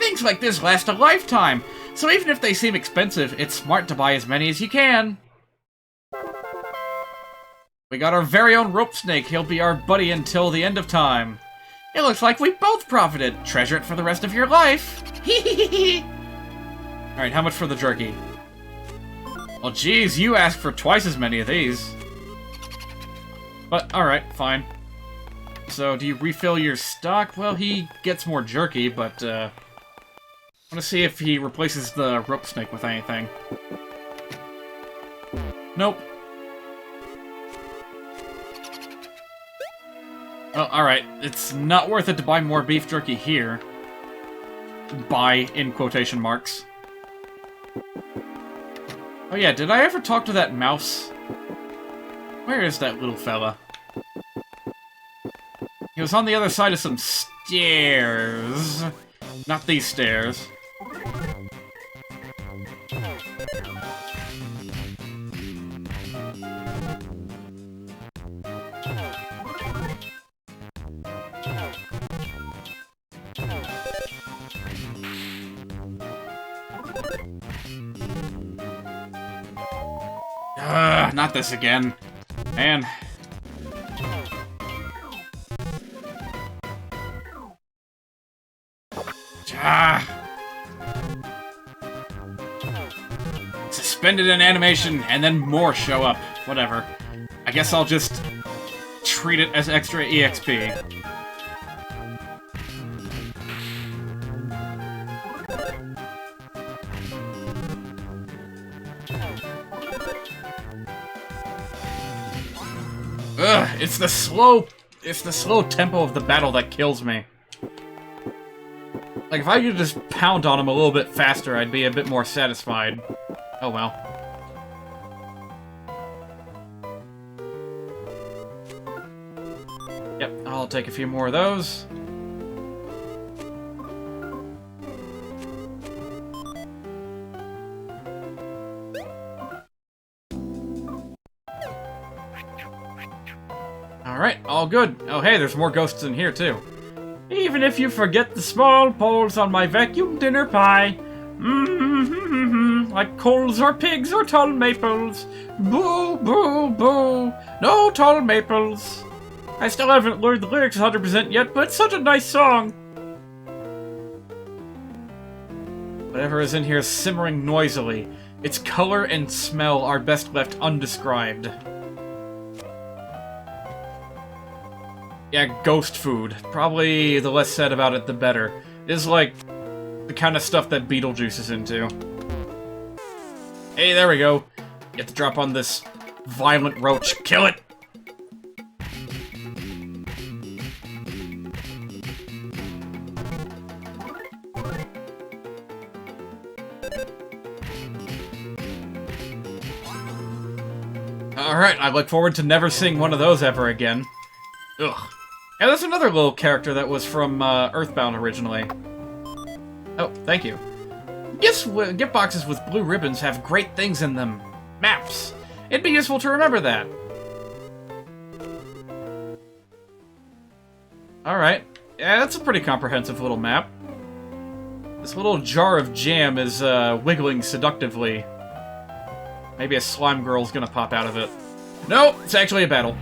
Things like this last a lifetime, so even if they seem expensive, it's smart to buy as many as you can. We got our very own rope snake. He'll be our buddy until the end of time. It looks like we both profited. Treasure it for the rest of your life. Alright, how much for the jerky? Well, geez, you asked for twice as many of these. But, alright, fine. So, do you refill your stock? Well, he gets more jerky, but, I want to see if he replaces the rope snake with anything. Nope. Well, alright. It's not worth it to buy more beef jerky here. Buy, in quotation marks. Oh yeah, did I ever talk to that mouse? Where is that little fella? He was on the other side of some stairs. Not these stairs. Not this again. Man. Suspended in animation, and then more show up. Whatever. I guess I'll just treat it as extra EXP. Ugh, it's the slow tempo of the battle that kills me. Like, if I could just pound on him a little bit faster, I'd be a bit more satisfied. Oh well. Yep, I'll take a few more of those. Alright, all good. Oh hey, there's more ghosts in here too. Even if you forget the small poles on my vacuum dinner pie. Like coals or pigs or tall maples. Boo, boo, boo. No tall maples. I still haven't learned the lyrics 100% yet, but it's such a nice song. Whatever is in here is simmering noisily. Its color and smell are best left undescribed. Yeah, ghost food. Probably the less said about it, the better. It is like the kind of stuff that Beetlejuice is into. Hey, there we go. Get to drop on this violent roach. Kill it! Alright, I look forward to never seeing one of those ever again. Ugh. Yeah, there's another little character that was from Earthbound originally. Oh, thank you. Gift boxes with blue ribbons have great things in them. Maps. It'd be useful to remember that. Alright. Yeah, that's a pretty comprehensive little map. This little jar of jam is wiggling seductively. Maybe a slime girl's gonna pop out of it. No, it's actually a battle.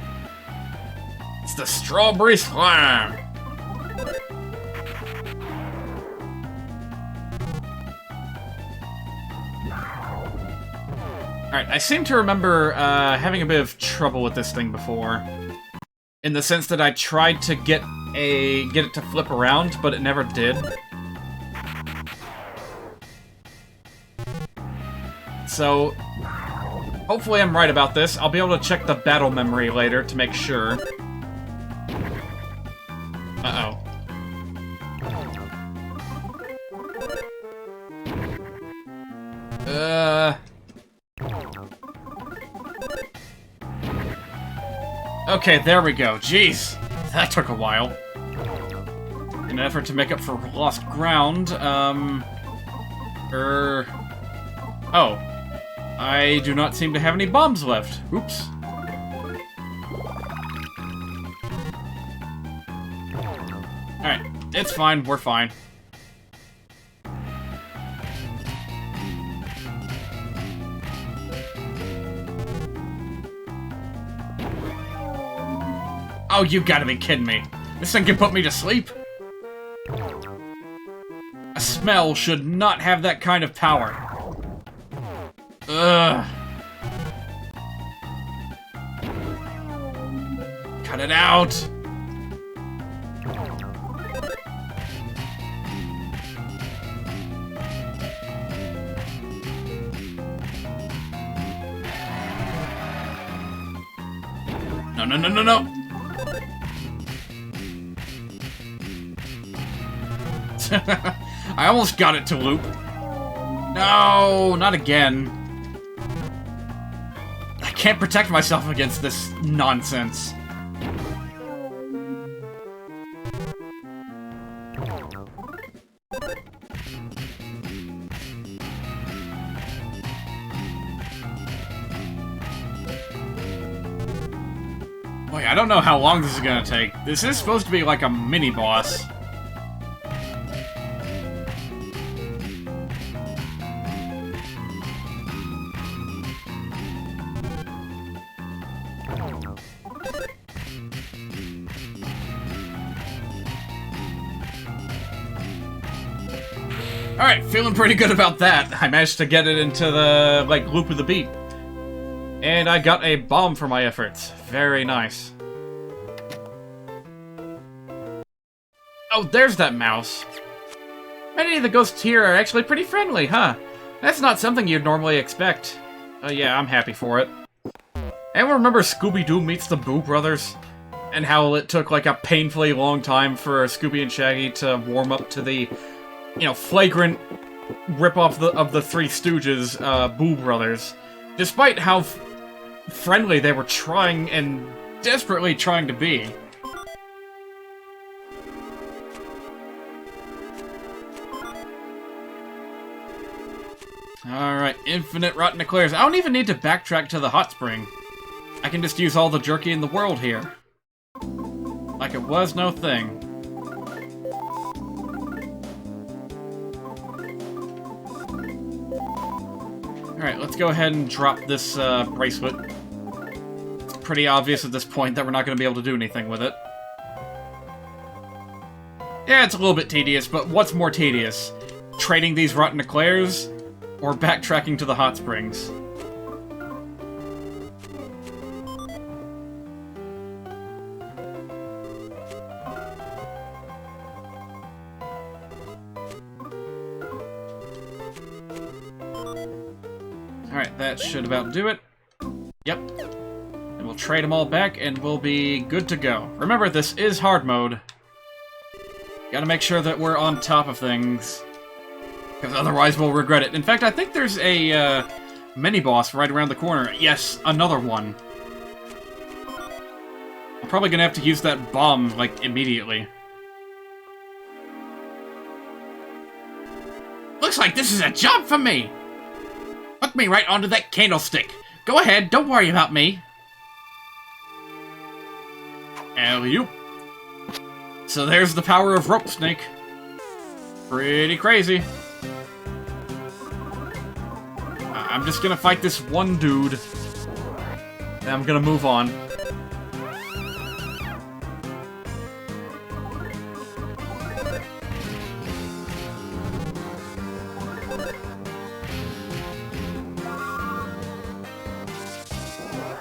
It's the strawberry slime! Alright, I seem to remember having a bit of trouble with this thing before. In the sense that I tried to get it to flip around, but it never did. So, hopefully I'm right about this. I'll be able to check the battle memory later to make sure. Uh-oh. Okay, there we go. Jeez, that took a while. In an effort to make up for lost ground, Oh. I do not seem to have any bombs left. Oops. Alright, it's fine, we're fine. Oh, you gotta be kidding me. This thing can put me to sleep? A smell should not have that kind of power. Ugh. Cut it out! No, no, no, no, no! I almost got it to loop. No, not again. I can't protect myself against this nonsense. Boy, I don't know how long this is gonna take. This is supposed to be like a mini-boss. Alright, feeling pretty good about that. I managed to get it into the, like, loop of the beat. And I got a bomb for my efforts. Very nice. Oh, there's that mouse. Many of the ghosts here are actually pretty friendly, huh? That's not something you'd normally expect. Yeah, I'm happy for it. Anyone remember Scooby-Doo meets the Boo Brothers? And how it took, like, a painfully long time for Scooby and Shaggy to warm up to the, you know, flagrant rip-off of the Three Stooges, Boo Brothers. Despite how friendly they were trying and desperately trying to be. Alright, infinite rotten eclairs. I don't even need to backtrack to the hot spring. I can just use all the jerky in the world here. Like it was no thing. Alright, let's go ahead and drop this bracelet. It's pretty obvious at this point that we're not going to be able to do anything with it. Yeah, it's a little bit tedious, but what's more tedious? Trading these rotten eclairs? Or backtracking to the hot springs? Alright, that should about do it. Yep. And we'll trade them all back, and we'll be good to go. Remember, this is hard mode. Gotta make sure that we're on top of things. Because otherwise we'll regret it. In fact, I think there's a mini-boss right around the corner. Yes, another one. I'm probably gonna have to use that bomb, like, immediately. Looks like this is a job for me. Hook me right onto that candlestick. Go ahead, don't worry about me. Alley-oop. So there's the power of Rope Snake. Pretty crazy. I'm just gonna fight this one dude. Then I'm gonna move on.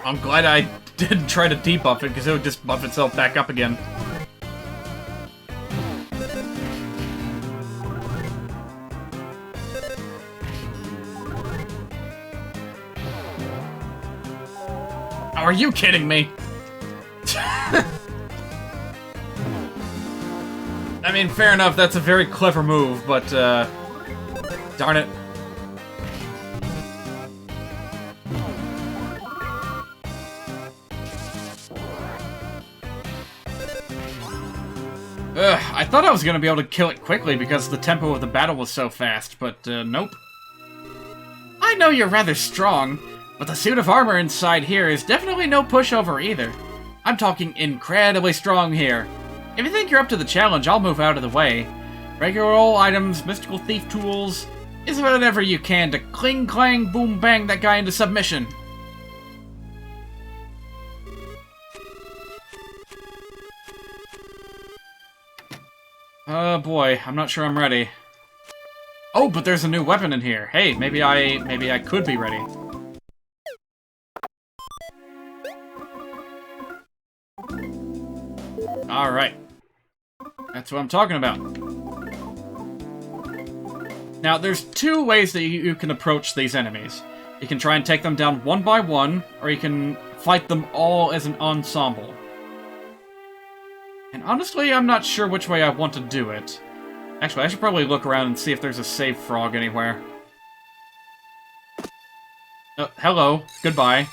I'm glad I didn't try to debuff it, because it would just buff itself back up again. Are you kidding me? I mean, fair enough, that's a very clever move, but, darn it. I thought I was gonna be able to kill it quickly because the tempo of the battle was so fast, but, nope. I know you're rather strong, but the suit of armor inside here is definitely no pushover either. I'm talking incredibly strong here. If you think you're up to the challenge, I'll move out of the way. Regular old items, mystical thief tools, is whatever you can to cling, clang, boom, bang that guy into submission. Oh boy, I'm not sure I'm ready. Oh, but there's a new weapon in here. Hey, maybe I could be ready. Alright. That's what I'm talking about. Now, there's two ways that you can approach these enemies. You can try and take them down one by one, or you can fight them all as an ensemble. And honestly, I'm not sure which way I want to do it. Actually, I should probably look around and see if there's a save frog anywhere. Oh, hello. Goodbye.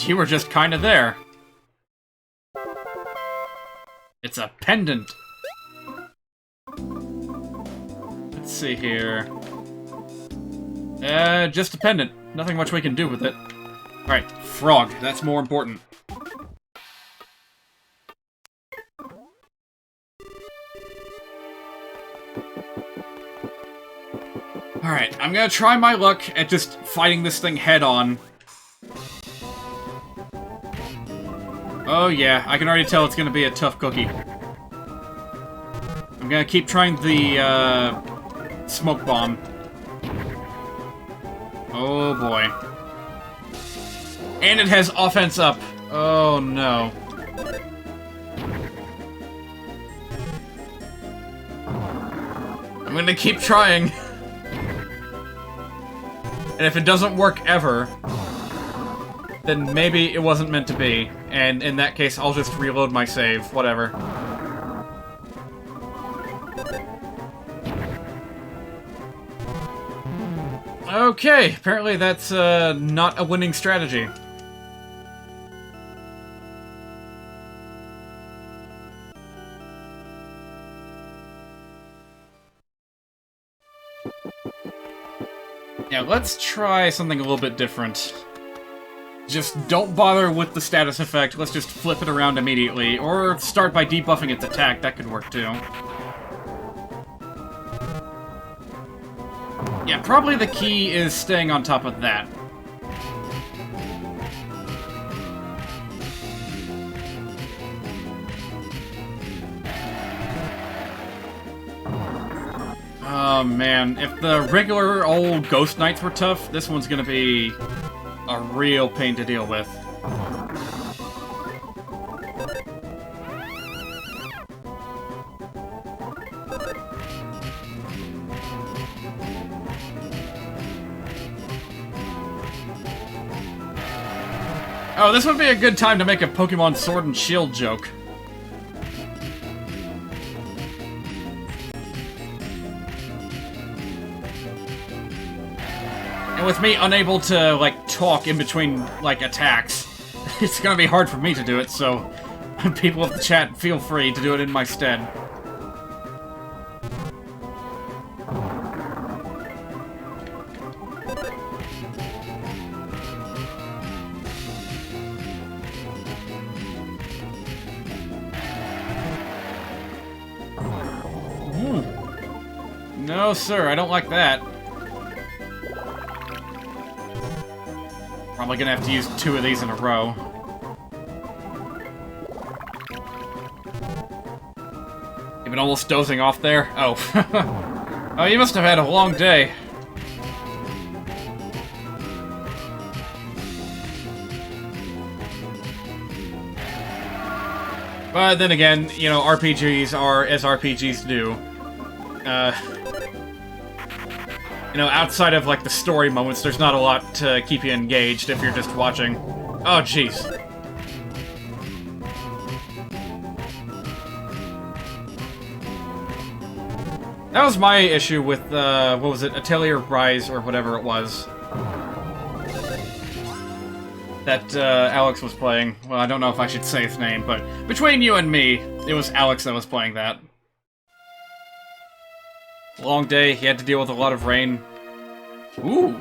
You were just kinda there. It's a pendant. Let's see here. Just a pendant. Nothing much we can do with it. Alright, frog. That's more important. Alright, I'm gonna try my luck at just fighting this thing head-on. Oh yeah, I can already tell it's gonna be a tough cookie. I'm gonna keep trying the, smoke bomb. Oh boy. And it has offense up. Oh no. gonna keep trying. And if it doesn't work ever, then maybe it wasn't meant to be. And in that case, I'll just reload my save. Whatever. Okay, apparently that's not a winning strategy. Now let's try something a little bit different. Just don't bother with the status effect, let's just flip it around immediately, or start by debuffing its attack, that could work too. Yeah, probably the key is staying on top of that. Oh man, if the regular old Ghost Knights were tough, this one's gonna be a real pain to deal with. Oh, this would be a good time to make a Pokemon Sword and Shield joke. And with me unable to, like, talk in between, like, attacks, it's gonna be hard for me to do it, so people of the chat, feel free to do it in my stead. No, sir, I don't like that. Probably gonna have to use 2 of these in a row. You've been almost dozing off there? Oh. Oh, you must have had a long day. But then again, you know, RPGs are as RPGs do. You know, outside of, like, the story moments, there's not a lot to keep you engaged if you're just watching. Oh, jeez. That was my issue with, what was it, Atelier Rise, or whatever it was. That, Alex was playing. Well, I don't know if I should say his name, but between you and me, it was Alex that was playing that. Long day, he had to deal with a lot of rain. Ooh!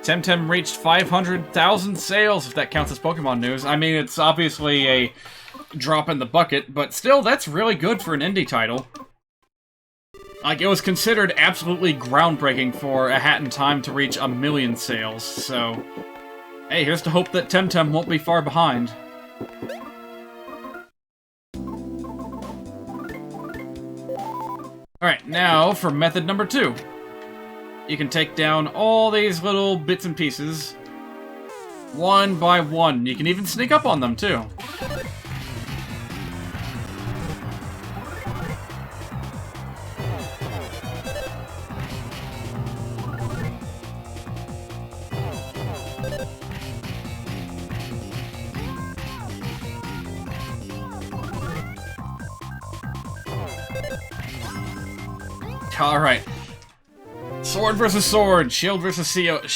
Temtem reached 500,000 sales, if that counts as Pokemon news. I mean, it's obviously a drop in the bucket, but still, that's really good for an indie title. Like, it was considered absolutely groundbreaking for A Hat in Time to reach 1 million sales, so... Hey, here's to hope that Temtem won't be far behind. Alright, now for method number 2. You can take down all these little bits and pieces, one by one. You can even sneak up on them, too. Alright. Sword versus sword, shield versus shield.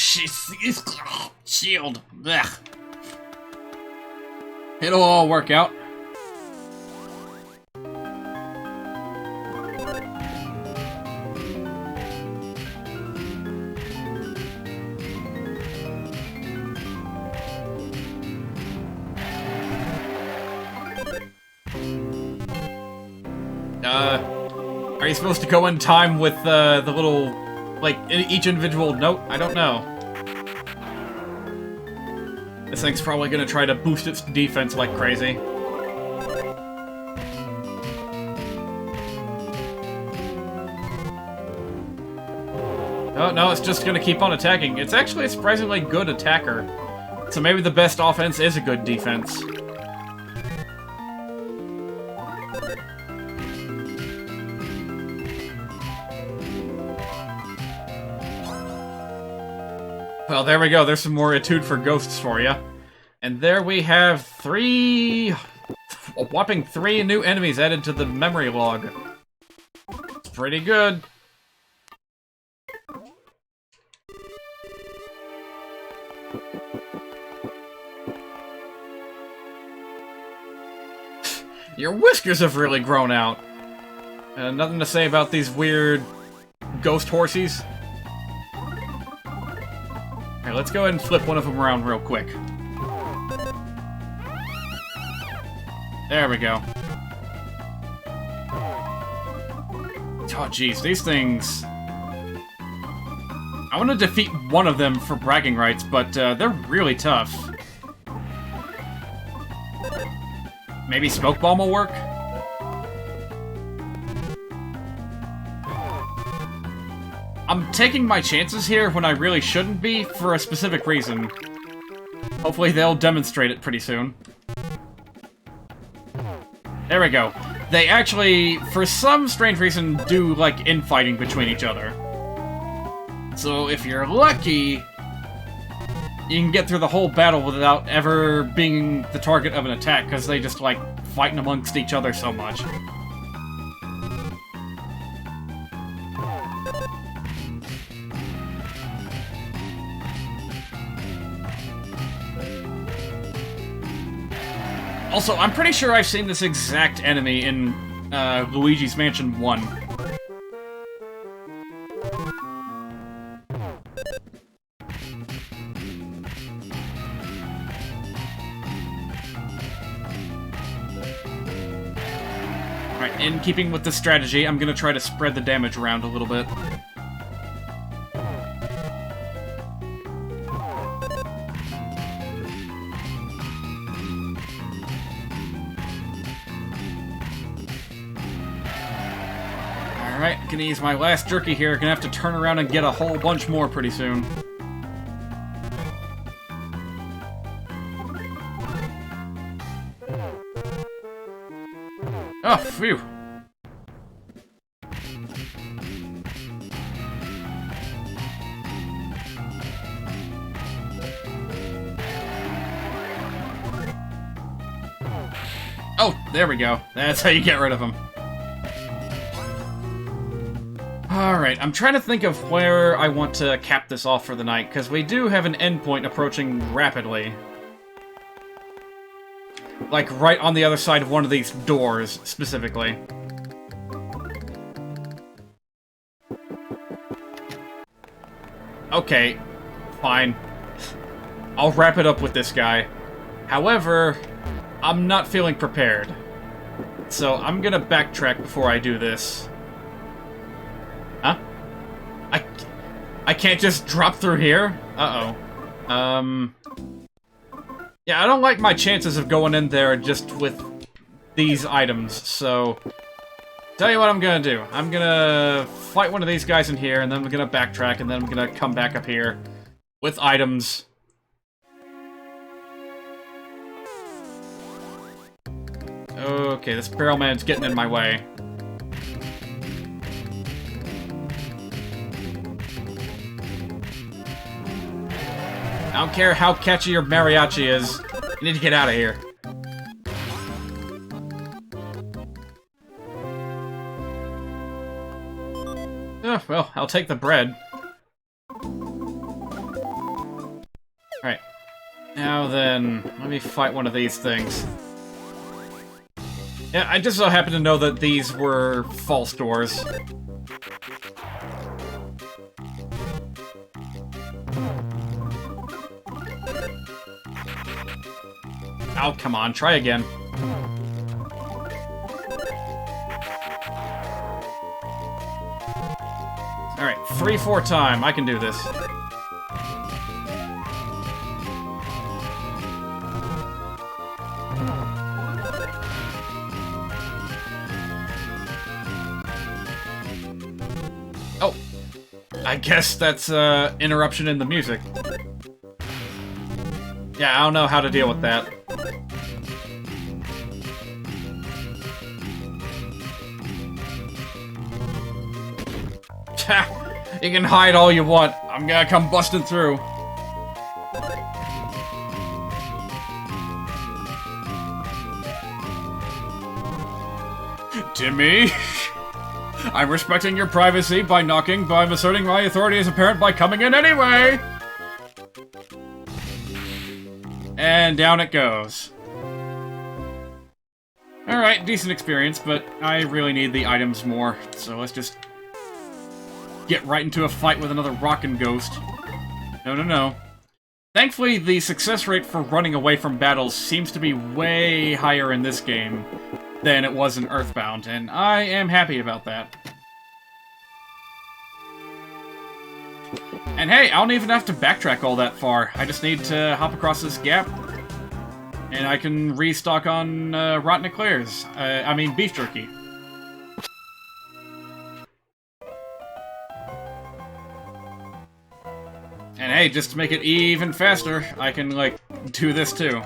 Shield. Blech. It'll all work out. Are you supposed to go in time with the little, like, each individual note? I don't know. This thing's probably gonna try to boost its defense like crazy. Oh, no, it's just gonna keep on attacking. It's actually a surprisingly good attacker. So maybe the best offense is a good defense. Well, there we go. There's some more Etude for ghosts for you. And there we have a whopping 3 new enemies added to the memory log. It's pretty good. Your whiskers have really grown out. Nothing to say about these weird ghost horsies. Alright, let's go ahead and flip one of them around real quick. There we go. Oh, jeez, these things... I want to defeat one of them for bragging rights, but they're really tough. Maybe Smoke Bomb will work? I'm taking my chances here when I really shouldn't be, for a specific reason. Hopefully they'll demonstrate it pretty soon. There we go. They actually, for some strange reason, do, like, infighting between each other. So if you're lucky, you can get through the whole battle without ever being the target of an attack, because they just, like, fighting amongst each other so much. Also, I'm pretty sure I've seen this exact enemy in Luigi's Mansion 1. Alright, in keeping with this strategy, I'm gonna try to spread the damage around a little bit. Alright, gonna use my last jerky here. Gonna have to turn around and get a whole bunch more pretty soon. Oh, phew. Oh, there we go. That's how you get rid of them. Alright, I'm trying to think of where I want to cap this off for the night, because we do have an endpoint approaching rapidly. Like, right on the other side of one of these doors, specifically. Okay, fine. I'll wrap it up with this guy. However, I'm not feeling prepared. So I'm gonna backtrack before I do this. Huh? I can't just drop through here? Uh-oh. Yeah, I don't like my chances of going in there just with these items, so... Tell you what I'm gonna do. I'm gonna fight one of these guys in here, and then I'm gonna backtrack, and then I'm gonna come back up here with items. Okay, this barrel man's getting in my way. I don't care how catchy your mariachi is. You need to get out of here. Oh, well, I'll take the bread. Alright. Now then, let me fight one of these things. Yeah, I just so happen to know that these were false doors. Oh, come on, try again. Alright, 3-4 time, I can do this. Oh, I guess that's interruption in the music. Yeah, I don't know how to deal with that. You can hide all you want. I'm gonna come busting through. Timmy? I'm respecting your privacy by knocking, but I'm asserting my authority as a parent by coming in anyway! And down it goes. Alright, decent experience, but I really need the items more, so let's just get right into a fight with another rockin' ghost. No. Thankfully, the success rate for running away from battles seems to be way higher in this game than it was in Earthbound, and I am happy about that. And hey, I don't even have to backtrack all that far. I just need to hop across this gap, and I can restock on rotten eclairs. I mean beef jerky. And hey, just to make it even faster, I can, like, do this too.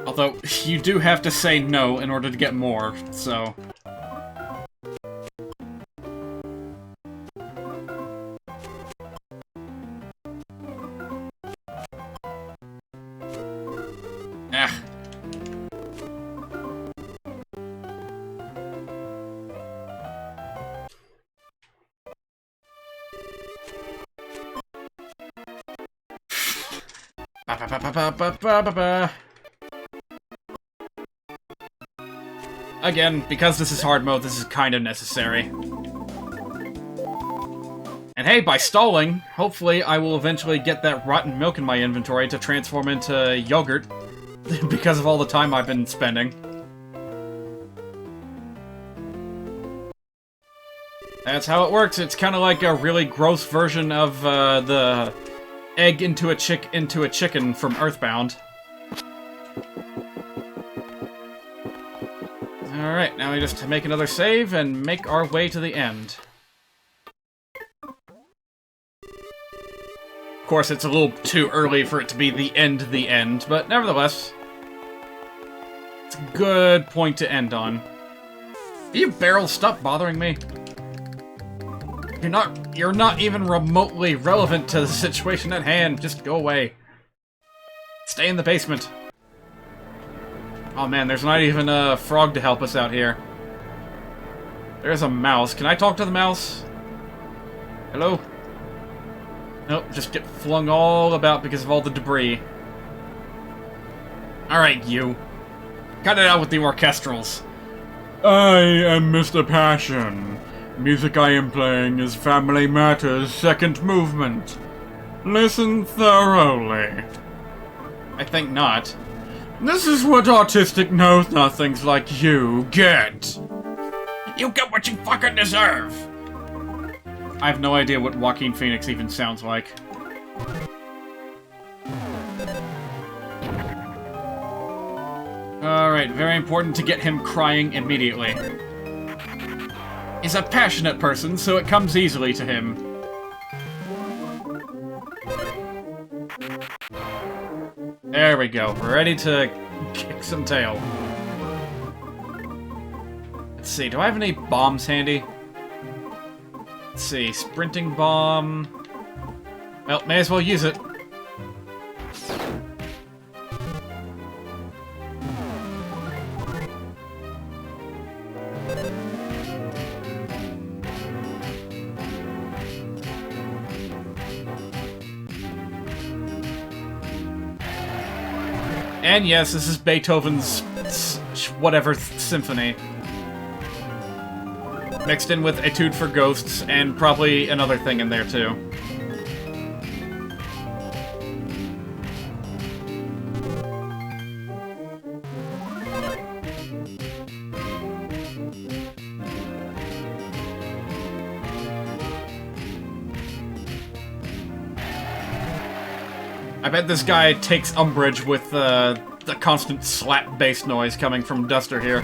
Although, you do have to say no in order to get more, so... Ah. Again, because this is hard mode, this is kind of necessary. And hey, by stalling, hopefully I will eventually get that rotten milk in my inventory to transform into yogurt, because of all the time I've been spending. That's how it works. It's kind of like a really gross version of the egg into a chicken from Earthbound. Alright, now we just make another save and make our way to the end. Of course, it's a little too early for it to be the end, but nevertheless, it's a good point to end on. You barrels, stop bothering me. You're not even remotely relevant to the situation at hand. Just go away. Stay in the basement. Oh man, there's not even a frog to help us out here. There's a mouse. Can I talk to the mouse? Hello? Nope, just get flung all about because of all the debris. Alright, you. Cut it out with the orchestrals. I am Mr. Passion. Music I am playing is Family Matters' second movement. Listen thoroughly. I think not. This is what autistic know-nothings like you get. You get what you fucking deserve. I have no idea what Joaquin Phoenix even sounds like. Alright, very important to get him crying immediately. He's a passionate person, so it comes easily to him. There we go. We're ready to kick some tail. Let's see, do I have any bombs handy? Let's see, sprinting bomb... Well, may as well use it. And yes, this is Beethoven's whatever symphony. Mixed in with Etude for Ghosts, and probably another thing in there too. I bet this guy takes umbrage with the constant slap bass noise coming from Duster here.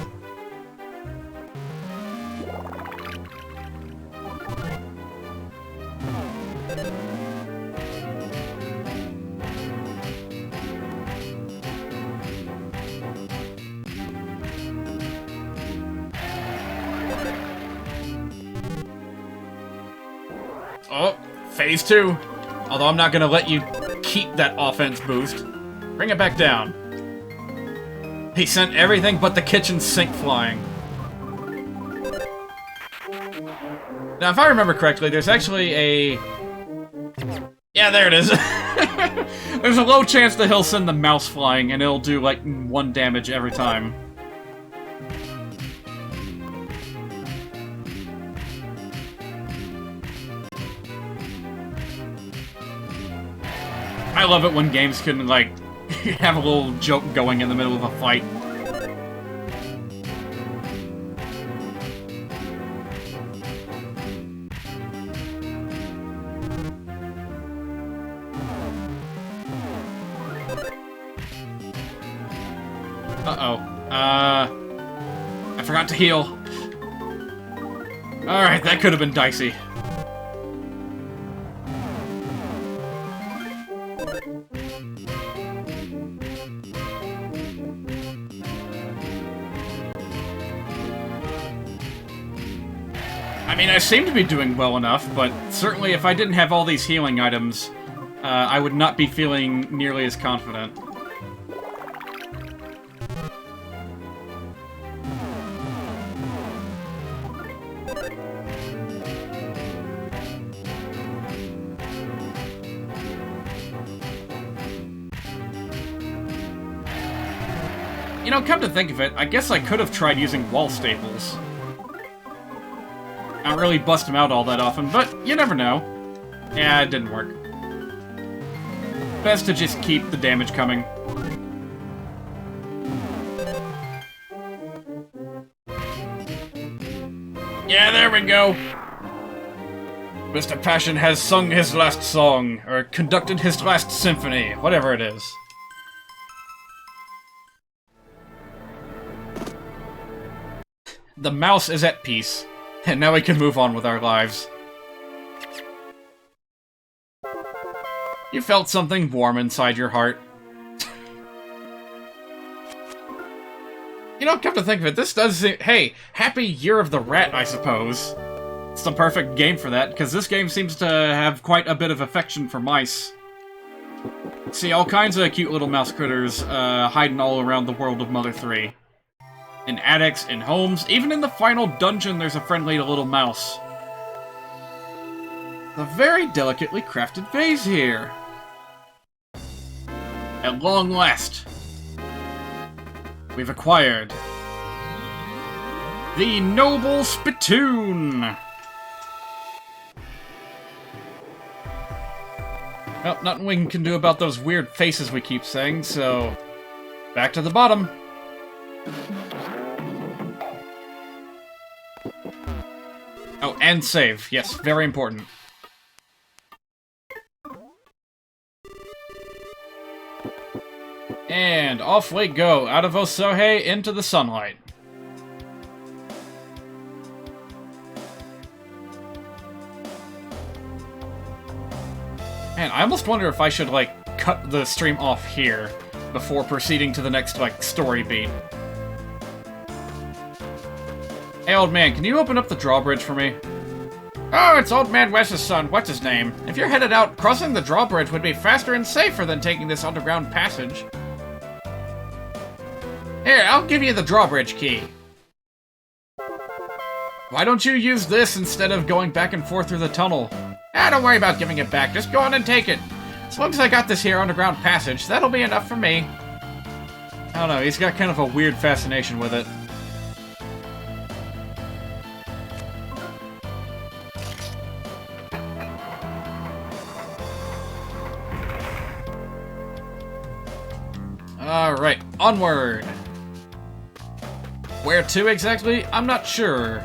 Oh, phase 2. Although I'm not gonna let you keep that offense boost. Bring it back down. He sent everything but the kitchen sink flying. Now, if I remember correctly, there's actually a... Yeah, there it is. There's a low chance that he'll send the mouse flying, and it'll do, like, 1 damage every time. I love it when games can, like, have a little joke going in the middle of a fight. I forgot to heal. Alright, that could have been dicey. I mean, I seem to be doing well enough, but certainly if I didn't have all these healing items, I would not be feeling nearly as confident. You know, come to think of it, I guess I could have tried using wall staples. I don't really bust them out all that often, but you never know. Yeah, it didn't work. Best to just keep the damage coming. Yeah, there we go! Mr. Passion has sung his last song, or conducted his last symphony, whatever it is. The mouse is at peace, and now we can move on with our lives. You felt something warm inside your heart. You know, come to think of it, this does seem... Hey, happy Year of the Rat, I suppose. It's the perfect game for that, because this game seems to have quite a bit of affection for mice. See all kinds of cute little mouse critters hiding all around the world of Mother 3. In attics, in homes, even in the final dungeon there's a friendly little mouse. A very delicately crafted vase here. At long last, we've acquired the Noble Spittoon! Well, nothing we can do about those weird faces we keep saying, so... back to the bottom. Oh, and save. Yes, very important. And off we go, out of Osohe into the sunlight. Man, I almost wonder if I should, like, cut the stream off here before proceeding to the next, like, story beat. Hey, old man, can you open up the drawbridge for me? Oh, it's Old Man Wes's son. What's his name? If you're headed out, crossing the drawbridge would be faster and safer than taking this underground passage. Here, I'll give you the drawbridge key. Why don't you use this instead of going back and forth through the tunnel? Ah, don't worry about giving it back. Just go on and take it. As long as I got this here underground passage, that'll be enough for me. I don't know, he's got kind of a weird fascination with it. Alright, onward! Where to exactly? I'm not sure.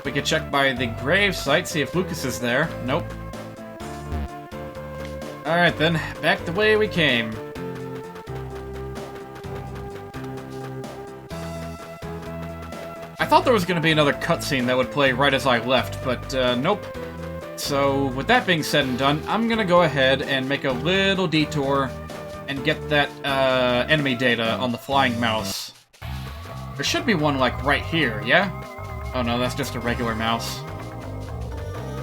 We could check by the grave site, see if Lucas is there. Nope. Alright then, back the way we came. I thought there was going to be another cutscene that would play right as I left, but nope. So, with that being said and done, I'm going to go ahead and make a little detour and get that enemy data on the flying mouse. There should be one, like, right here, yeah? Oh no, that's just a regular mouse.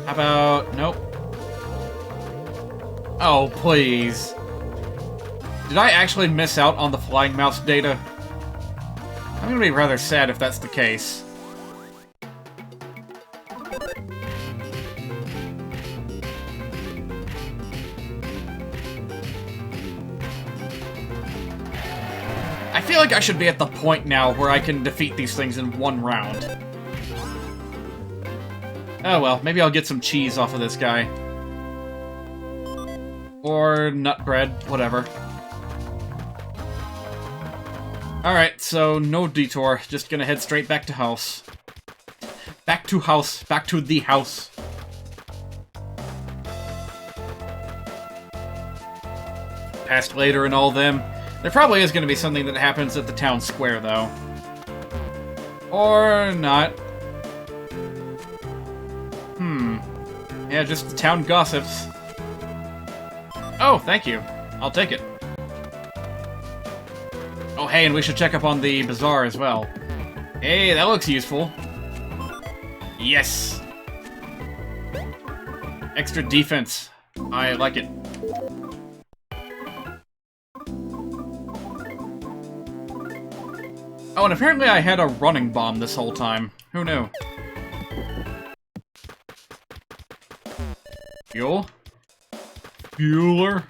How about... nope. Oh, please. Did I actually miss out on the flying mouse data? I'm gonna be rather sad if that's the case. I feel like I should be at the point now where I can defeat these things in one round. Oh well, maybe I'll get some cheese off of this guy. Or nut bread, whatever. Alright, so no detour. Just gonna head straight back to house. Back to house. Back to the house. Past later and all them. There probably is gonna be something that happens at the town square, though. Or not. Yeah, just the town gossips. Oh, thank you. I'll take it. Oh, hey, and we should check up on the bazaar as well. Hey, that looks useful. Yes! Extra defense. I like it. Oh, and apparently I had a running bomb this whole time. Who knew? Fuel? Fueler?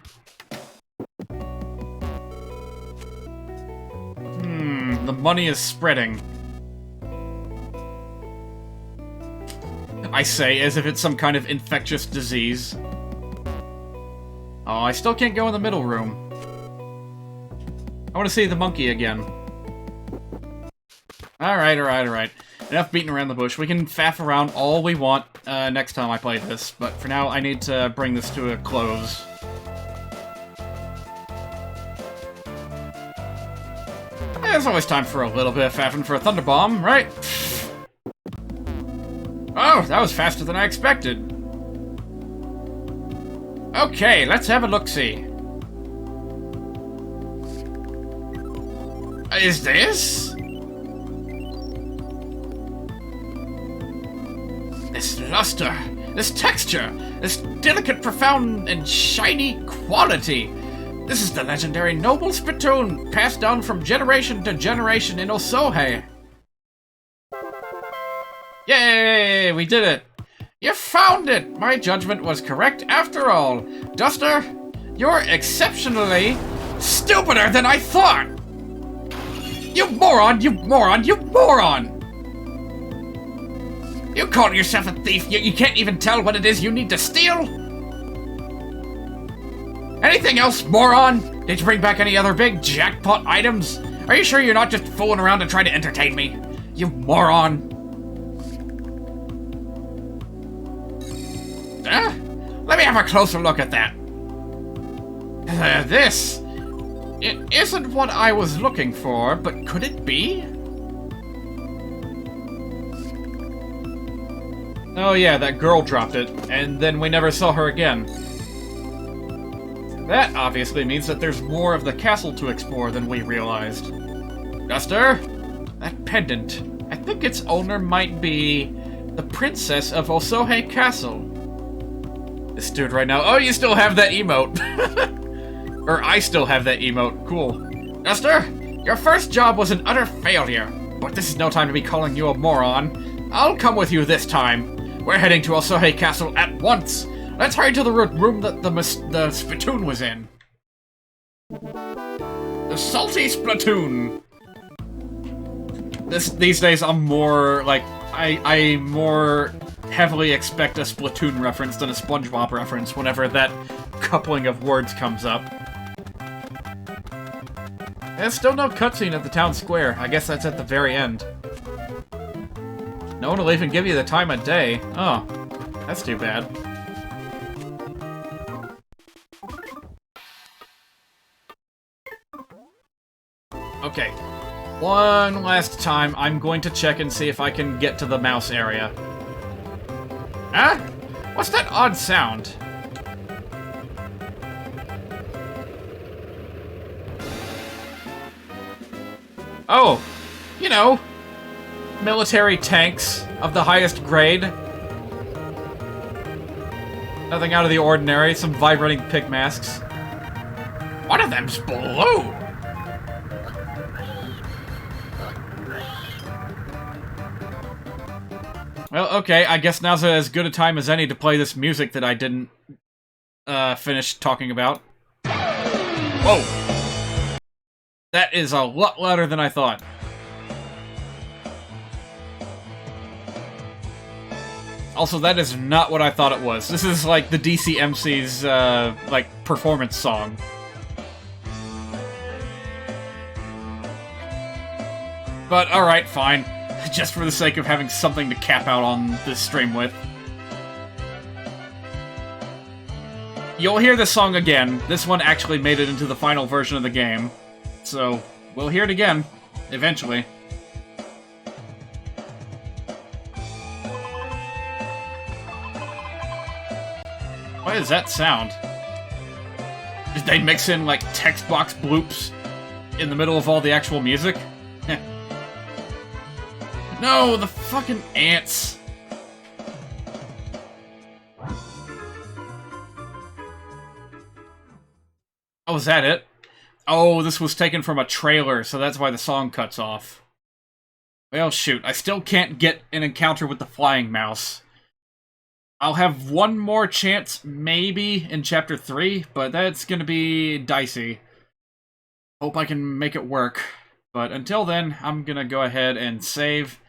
The money is spreading. I say, as if it's some kind of infectious disease. Oh, I still can't go in the middle room. I want to see the monkey again. Alright. Enough beating around the bush. We can faff around all we want next time I play this, but for now I need to bring this to a close. There's always time for a little bit of faffing for a thunder bomb, right? Oh, that was faster than I expected. Okay, let's have a look-see. Is this? This luster, this texture, this delicate, profound, and shiny quality. This is the legendary noble spittoon, passed down from generation to generation in Osohe. Yay, we did it. You found it! My judgment was correct after all. Duster, you're exceptionally stupider than I thought! You moron, you moron, you moron! You call yourself a thief, you can't even tell what it is you need to steal? Anything else, moron? Did you bring back any other big jackpot items? Are you sure you're not just fooling around and trying to entertain me? You moron! Let me have a closer look at that. This... It isn't what I was looking for, but could it be? Oh yeah, that girl dropped it, and then we never saw her again. That obviously means that there's more of the castle to explore than we realized. Duster? That pendant. I think its owner might be the princess of Osohe Castle. This dude right now. Oh, you still have that emote. Or I still have that emote. Cool. Duster, your first job was an utter failure, but this is no time to be calling you a moron. I'll come with you this time. We're heading to Osohe Castle at once. Let's hurry to the room that the spittoon was in. The salty spittoon. These days I'm more like I more heavily expect a Splatoon reference than a SpongeBob reference whenever that coupling of words comes up. There's still no cutscene at the town square. I guess that's at the very end. No one will even give you the time of day. Oh, that's too bad. Okay, one last time, I'm going to check and see if I can get to the mouse area. Huh? What's that odd sound? Oh, you know, military tanks of the highest grade. Nothing out of the ordinary, some vibrating pig masks. What of them's blue. Well, okay, I guess now's as good a time as any to play this music that I didn't finish talking about. Whoa! That is a lot louder than I thought. Also, that is not what I thought it was. This is like the DCMC's, like, performance song. But, alright, fine. Just for the sake of having something to cap out on this stream with. You'll hear this song again. This one actually made it into the final version of the game. So, we'll hear it again. Eventually. What is that sound? Did they mix in, like, text box bloops in the middle of all the actual music? No, the fucking ants! Oh, is that it? Oh, this was taken from a trailer, so that's why the song cuts off. Well, shoot, I still can't get an encounter with the flying mouse. I'll have one more chance, maybe, in Chapter 3, but that's gonna be dicey. Hope I can make it work. But until then, I'm gonna go ahead and save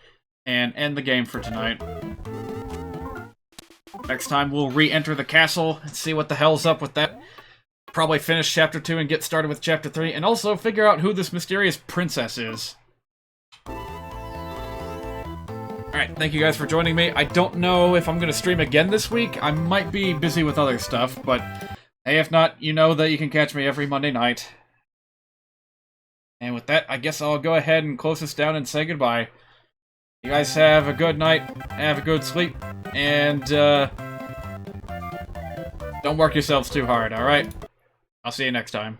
and end the game for tonight. Next time, we'll re-enter the castle and see what the hell's up with that. Probably finish Chapter 2 and get started with Chapter 3, and also figure out who this mysterious princess is. Alright, thank you guys for joining me. I don't know if I'm going to stream again this week. I might be busy with other stuff, but hey, if not, you know that you can catch me every Monday night. And with that, I guess I'll go ahead and close this down and say goodbye. You guys have a good night, have a good sleep, and don't work yourselves too hard, alright? I'll see you next time.